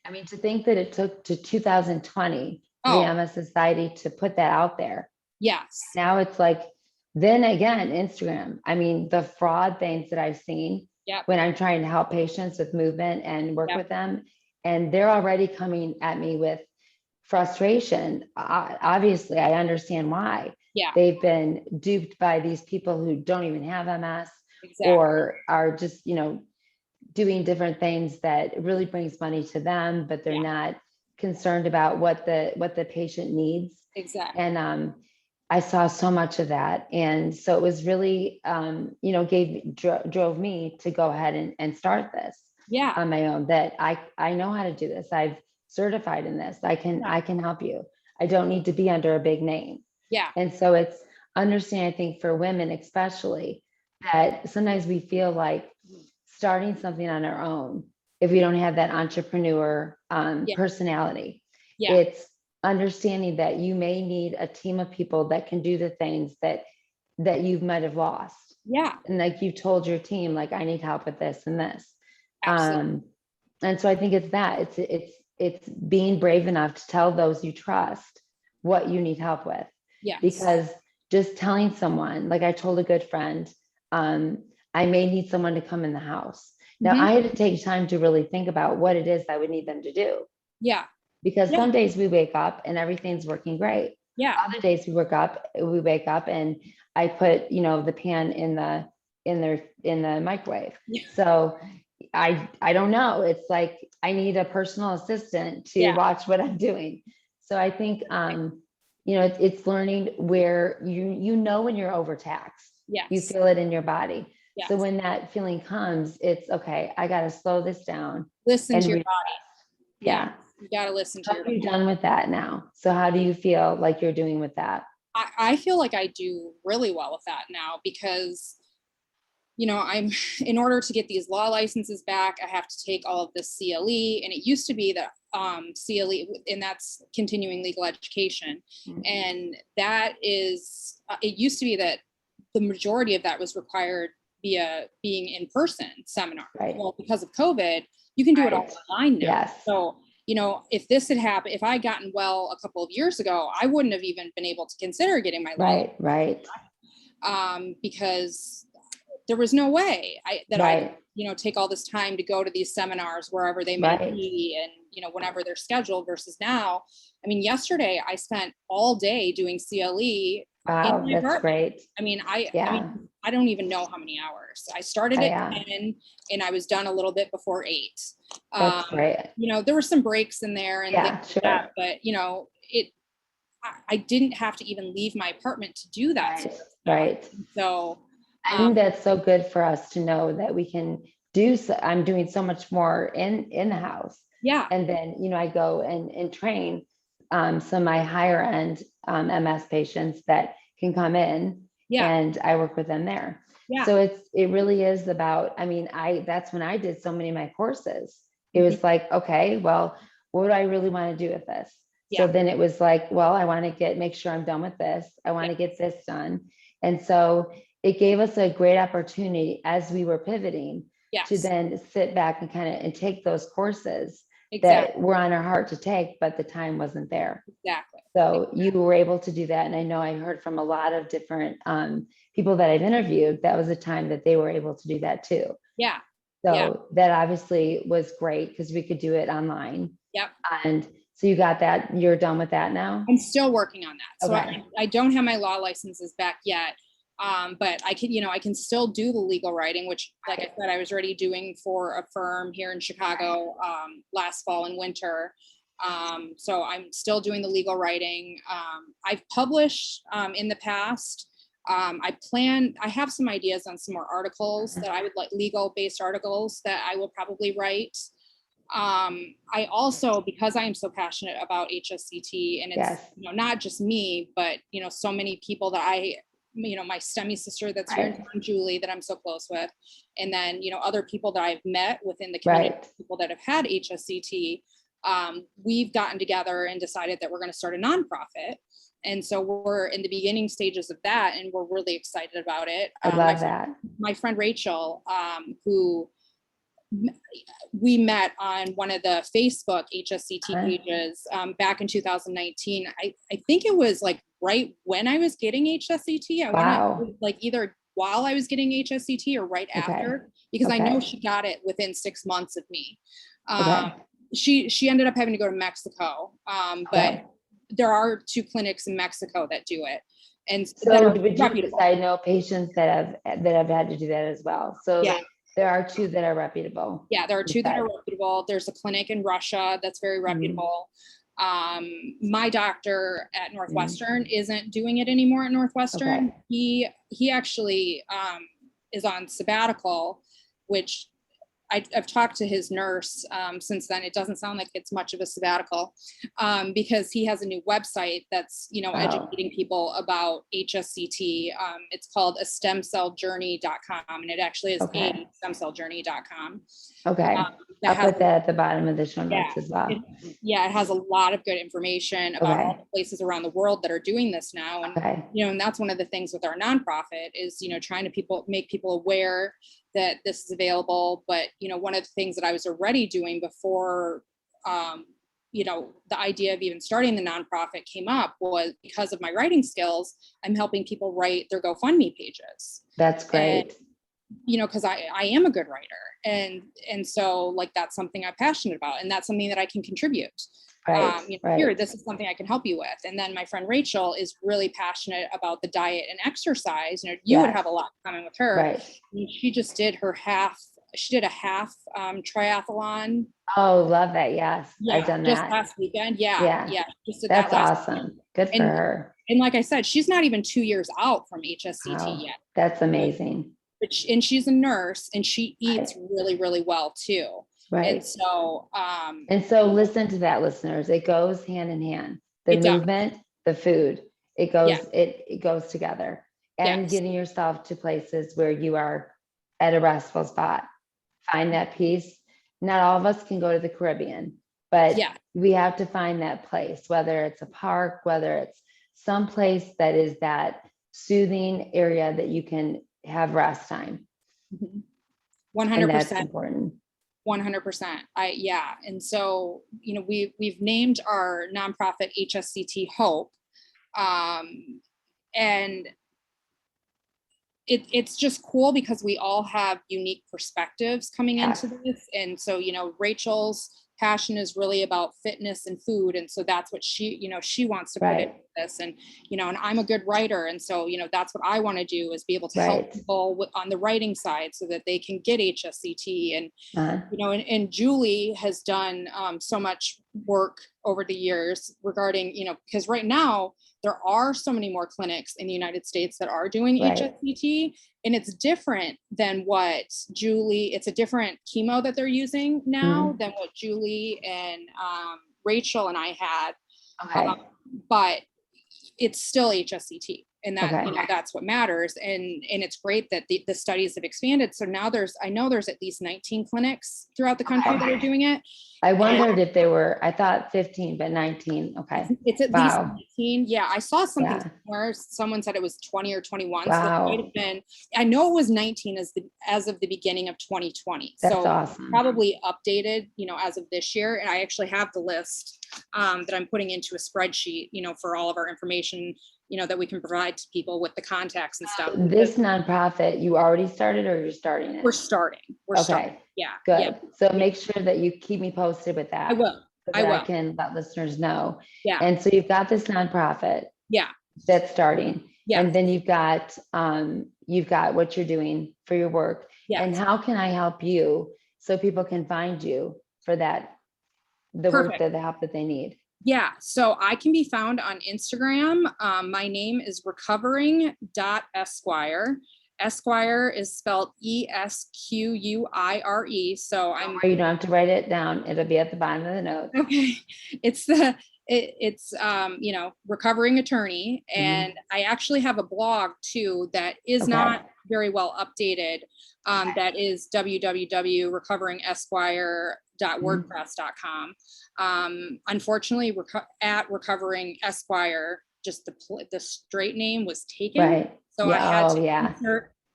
I mean, to think that it took to 2020, the MS Society to put that out there. Yes. Now it's like, then again, Instagram. I mean, the fraud things that I've seen when I'm trying to help patients with movement and work with them, and they're already coming at me with frustration. Obviously, I understand why. Yeah. They've been duped by these people who don't even have MS or are just, you know, doing different things that really brings money to them, but they're not concerned about what the patient needs. Exactly. And I saw so much of that. And so it was really, you know, drove me to go ahead and start this on my own, that I know how to do this. I've certified in this. I can help you. I don't need to be under a big name. Yeah. And so it's understanding, I think for women, especially, that sometimes we feel like starting something on our own, if we don't have that entrepreneur personality, it's understanding that you may need a team of people that can do the things that you might have lost. Yeah. And like you told your team, like, I need help with this and this. Absolutely. And so I think it's that it's being brave enough to tell those you trust what you need help with. Yes. Because just telling someone, like I told a good friend, I may need someone to come in the house. Now I had to take time to really think about what it is I would need them to do. Yeah. Because some days we wake up and everything's working great. Yeah. Other days we wake up and I put, you know, the pan in the microwave. Yeah. So I don't know. It's like I need a personal assistant to watch what I'm doing. So I think it's learning where you know when you're overtaxed. Yes. You feel it in your body. Yes. So when that feeling comes, it's okay, I got to slow this down. Listen to your body. Yeah. You got to listen to How your are you body. done with that now? So how do you feel like you're doing with that? I feel like I do really well with that now because, I'm in order to get these law licenses back, I have to take all of this CLE, and it used to be that CLE, and that's continuing legal education. Mhm. And that is, it used to be that the majority of that was required via being in person seminar. Right. Well, because of COVID, you can do it all Right. online now. Yes. So, if this had happened, if I had gotten well a couple of years ago, I wouldn't have even been able to consider getting my license. Right. Because there was no way I take all this time to go to these seminars wherever they may be, and whenever they're scheduled, versus now. I mean, yesterday I spent all day doing CLE. Wow, that's great. I mean, I don't even know how many hours. I started at 10 and I was done a little bit before 8. That's great. There were some breaks in there and things like that, but I didn't have to even leave my apartment to do that. Right. So I think that's so good for us to know that we can do. I'm doing so much more in the house. Yeah. And then, I go and train some of my higher end MS patients that can come in, and I work with them there. Yeah. So it really is about, that's when I did so many of my courses. It was like, okay, well, what do I really want to do with this? So then it was like, well, I want to make sure I'm done with this. I want to get this done. And so it gave us a great opportunity as we were pivoting to then sit back and and take those courses that were on our heart to take, but the time wasn't there. Exactly. So you were able to do that. And I know I heard from a lot of different people that I've interviewed, that was a time that they were able to do that too. Yeah. So that obviously was great because we could do it online. Yep. And so you got that, you're done with that now? I'm still working on that. So Okay. I don't have my law licenses back yet. But I can still do the legal writing, which, like I said, I was already doing for a firm here in Chicago last fall and winter. So I'm still doing the legal writing. I've published in the past. I have some ideas on some more articles that I would like, legal based articles that I will probably write. I also, because I am so passionate about HSCT, and it's not just me, but so many people that my STEMI sister that's here in town, Julie, that I'm so close with, and then other people that I've met within the community, people that have had HSCT, we've gotten together and decided that we're going to start a nonprofit. And so we're in the beginning stages of that, and we're really excited about it. I love that. My friend Rachel, who we met on one of the Facebook HSCT pages back in 2019. I think it was like right when I was getting HSCT. I want to like either while I was getting HSCT or right after, because I know she got it within 6 months of me. She ended up having to go to Mexico, but there are 2 clinics in Mexico that do it. And so I know patients that have had to do that as well. So there are 2 that are reputable. Yeah, there are 2 that are reputable. There's a clinic in Russia that's very reputable. My doctor at Northwestern isn't doing it anymore at Northwestern. He actually is on sabbatical, which I've talked to his nurse since then. It doesn't sound like it's much of a sabbatical because he has a new website that's, educating people about HSCT. It's called stemcelljourney.com, and it actually is a stemcelljourney.com. Okay. I'll put that at the bottom of the show notes as well. It has a lot of good information about all the places around the world that are doing this now. And, and that's one of the things with our nonprofit is, trying to make people aware that this is available. But, one of the things that I was already doing before, the idea of even starting the nonprofit came up was because of my writing skills. I'm helping people write their GoFundMe pages. That's great. And, because I am a good writer. And so like, that's something I'm passionate about, and that's something that I can contribute. Here, this is something I can help you with. And then my friend Rachel is really passionate about the diet and exercise. You would have a lot in common with her. And she just did a half triathlon. Oh, love that. Yes. I've done that. Just last weekend. Just did that's that last awesome. weekend. Good for her. And like I said, she's not even 2 years out from HSCT Wow, yet. that's amazing. But and she's a nurse and she eats really, really well too. Right. And so listen to that, listeners. It goes hand in hand. The movement, the food, it goes together. And getting yourself to places where you are at a restful spot. Find that peace. Not all of us can go to the Caribbean, but we have to find that place, whether it's a park, whether it's some place that is that soothing area that you can have rest time. 100%. And that's important. 100%. And so, we've named our nonprofit HSCT Hope. And it's just cool because we all have unique perspectives coming into this. And so, Rachel's passion is really about fitness and food. And so that's what she wants to put into this. And, and I'm a good writer. And so, that's what I want to do is be able to help people on the writing side so that they can get HSCT. And, and Julie has done so much work over the years regarding, because right now there are so many more clinics in the United States that are doing HSCT, and it's different than what it's a different chemo that they're using now than what Julie and Rachel and I had, but it's still HSCT. And that, that's what matters. And it's great that the studies have expanded. So now I know there's at least 19 clinics throughout the country that are doing it. I wondered if there were, I thought 15, but 19. Okay. It's at least 19. Yeah. I saw something where someone said it was 20 or 21. So it might have been, I know it was 19 as of the beginning of 2020. That's so awesome. Probably updated, as of this year. And I actually have the list that I'm putting into a spreadsheet, for all of our information, that we can provide to people with the contacts and stuff. This nonprofit, you already started or you're starting it? We're starting. Yeah. Good. Yeah. So make sure that you keep me posted with that. I will. I can let listeners know. Yeah. And so you've got this nonprofit. Yeah. That's starting. Yeah. And then you've got what you're doing for your work. Yes. And how can I help you so people can find you for that, the work, the help that they need? Yeah. So I can be found on Instagram. My name is recovering.esquire. Esquire is spelled ESQUIRE. So you don't have to write it down. It'll be at the bottom of the note. Okay. It's recovering attorney. And I actually have a blog too, that is not very well updated. That is www.recoveringesquire.wordpress.com. Unfortunately, at Recovering Esquire, just the straight name was taken. So I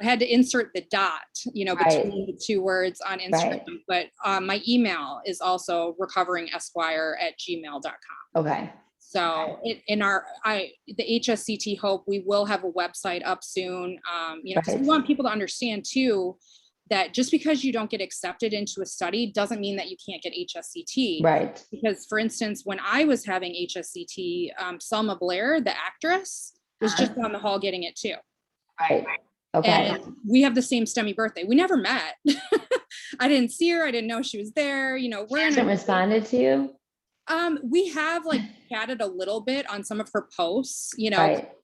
had to insert the dot, between the two words on Instagram. But my email is also recoveringesquire@gmail.com. Okay. So the HSCT Hope, we will have a website up soon. Because we want people to understand too, that just because you don't get accepted into a study doesn't mean that you can't get HSCT. Right. Because for instance, when I was having HSCT, Selma Blair, the actress, was just down the hall getting it too. Right. Okay. And we have the same STEMI birthday. We never met. I didn't see her. I didn't know she was there. She hasn't responded to you? We have chatted a little bit on some of her posts,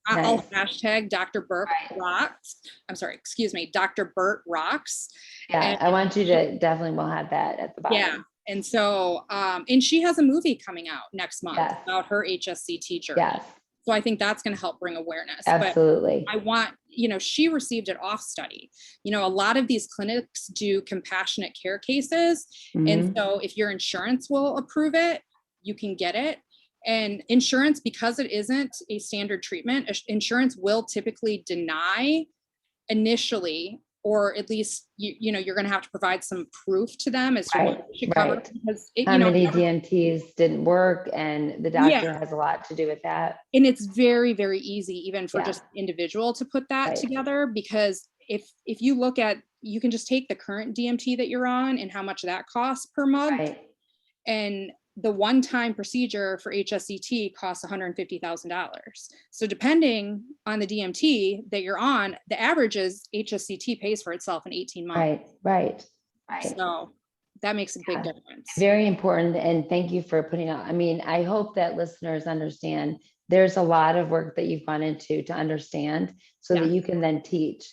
I'll hashtag Dr. Burt rocks. I'm sorry, excuse me, Dr. Burt rocks. Yeah, and I want you to definitely, we'll have that at the bottom. Yeah. And so, and she has a movie coming out next month about her HSCT journey. Yes. So I think that's going to help bring awareness. Absolutely. But I want, she received it off study. A lot of these clinics do compassionate care cases. And so if your insurance will approve it, you can get it. And insurance, because it isn't a standard treatment, insurance will typically deny initially, or at least you're going to have to provide some proof to them as to what you should cover. Because how many DMTs didn't work, and the doctor has a lot to do with that. And it's very, very easy, even for just individual, to put that together, because if you look at, you can just take the current DMT that you're on and how much that costs per month, and the one-time procedure for HSCT costs $150,000. So depending on the DMT that you're on, the average is HSCT pays for itself in 18 months. Right. So that makes a big difference. Very important. And thank you for putting out. I hope that listeners understand there's a lot of work that you've gone into to understand so that you can then teach,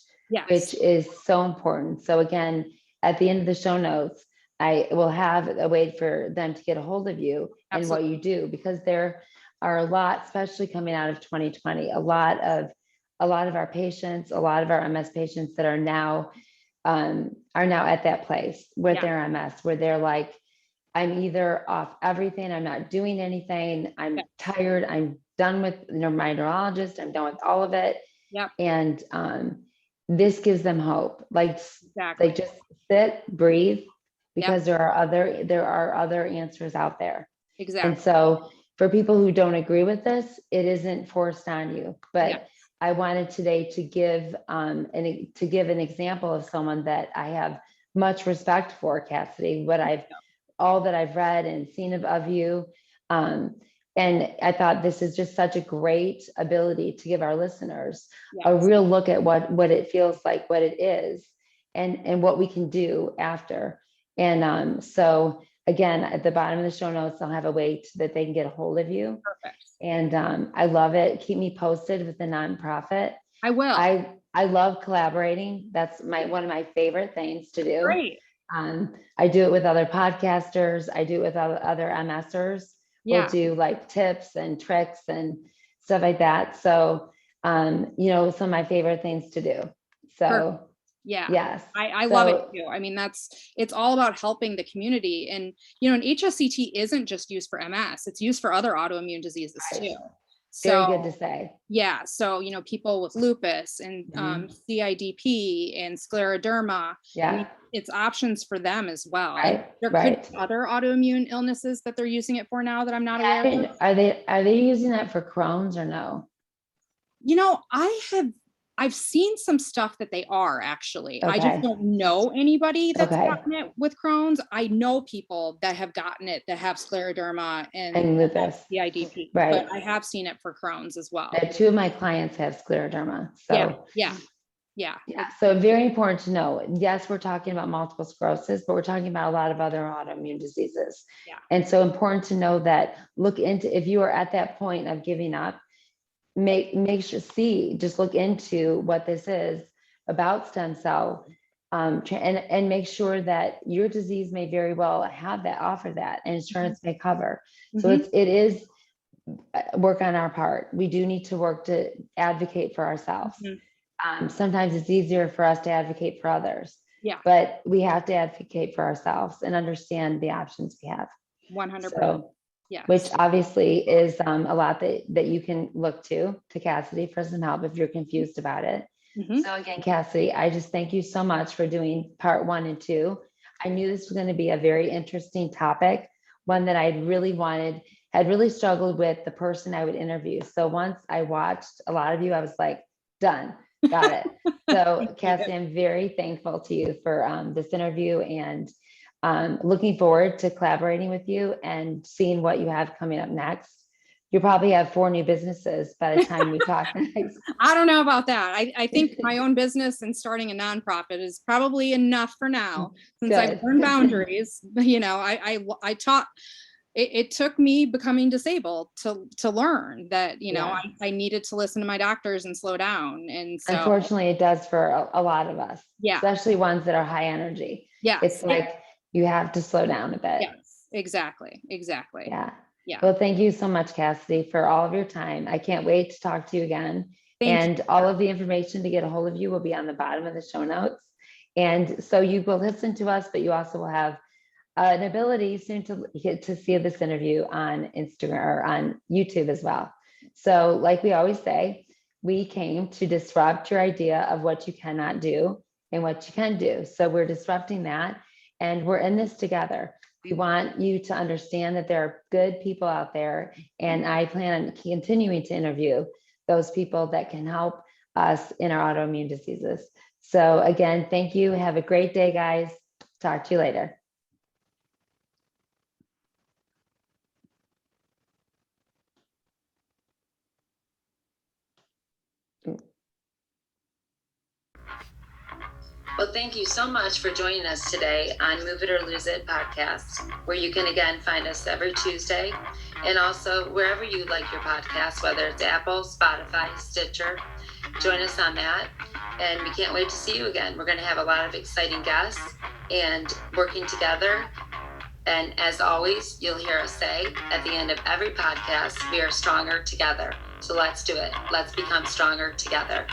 which is so important. So again, at the end of the show notes, I will have a way for them to get a hold of you and what you do, because there are a lot, especially coming out of 2020, a lot of our patients, a lot of our MS patients that are now at that place with their MS, where they're like, I'm either off everything, I'm not doing anything, I'm tired, I'm done with my neurologist, I'm done with all of it. And this gives them hope. Like just sit, breathe, because there are other answers out there. And so for people who don't agree with this, it isn't forced on you. But I wanted today to give an example of someone that I have much respect for, Cassidy, all that I've read and seen of you. And I thought this is just such a great ability to give our listeners a real look at what it feels like, what it is, and what we can do after. And so again, at the bottom of the show notes, I'll have a way that they can get a hold of you. Perfect. And I love it. Keep me posted with the nonprofit. I will. I love collaborating. That's one of my favorite things to do. Great. I do it with other podcasters. I do it with other MSers. We'll do like tips and tricks and stuff like that. So, some of my favorite things to do. So, perfect. Yes. I love it too. I mean, it's all about helping the community. And, an HSCT isn't just used for MS, it's used for other autoimmune diseases too. Very good to say. Yeah. So, people with lupus and CIDP and scleroderma, it's options for them as well. There could be other autoimmune illnesses that they're using it for now that I'm not aware of. Are they using that for Crohn's or no? I've seen some stuff that they are actually. I just don't know anybody that's gotten it with Crohn's. I know people that have gotten it that have scleroderma and lupus, CIDP, but I have seen it for Crohn's as well. 2 of my clients have scleroderma. So yeah. So very important to know. Yes, we're talking about multiple sclerosis, but we're talking about a lot of other autoimmune diseases. And so important to know that look into, if you are at that point of giving up, make sure, just look into what this is about stem cell, and make sure that your disease may very well offer that, and insurance may cover. So it is work on our part. We do need to work to advocate for ourselves. Sometimes it's easier for us to advocate for others. But we have to advocate for ourselves and understand the options we have. 100%. So, which obviously is a lot that you can look to Cassidy for some help if you're confused about it. So again, Cassidy, I just thank you so much for doing part 1 and 2. I knew this was going to be a very interesting topic, one that had really struggled with the person I would interview. So once I watched a lot of you, I was like, done, got it. So Cassidy, I'm very thankful to you for this interview, and looking forward to collaborating with you and seeing what you have coming up next. You probably have 4 new businesses by the time we talk next. I don't know about that. I think my own business and starting a nonprofit is probably enough for now, since I've learned boundaries. I taught. It took me becoming disabled to learn that, I needed to listen to my doctors and slow down. And so unfortunately it does for a lot of us, especially ones that are high energy. It's like you have to slow down a bit. Yes, exactly. Yeah. Well, thank you so much, Cassidy, for all of your time. I can't wait to talk to you again. And all of the information to get a hold of you will be on the bottom of the show notes. And so you will listen to us, but you also will have an ability soon to see this interview on Instagram or on YouTube as well. So like we always say, we came to disrupt your idea of what you cannot do and what you can do. So we're disrupting that, and we're in this together. We want you to understand that there are good people out there, and I plan on continuing to interview those people that can help us in our autoimmune diseases. So again, thank you. Have a great day, guys. Talk to you later. Well, thank you so much for joining us today on Move It or Lose It podcast, where you can again find us every Tuesday, and also wherever you like your podcast, whether it's Apple, Spotify, Stitcher. Join us on that, and we can't wait to see you again. We're going to have a lot of exciting guests and working together. And as always, you'll hear us say at the end of every podcast, we are stronger together. So let's do it. Let's become stronger together.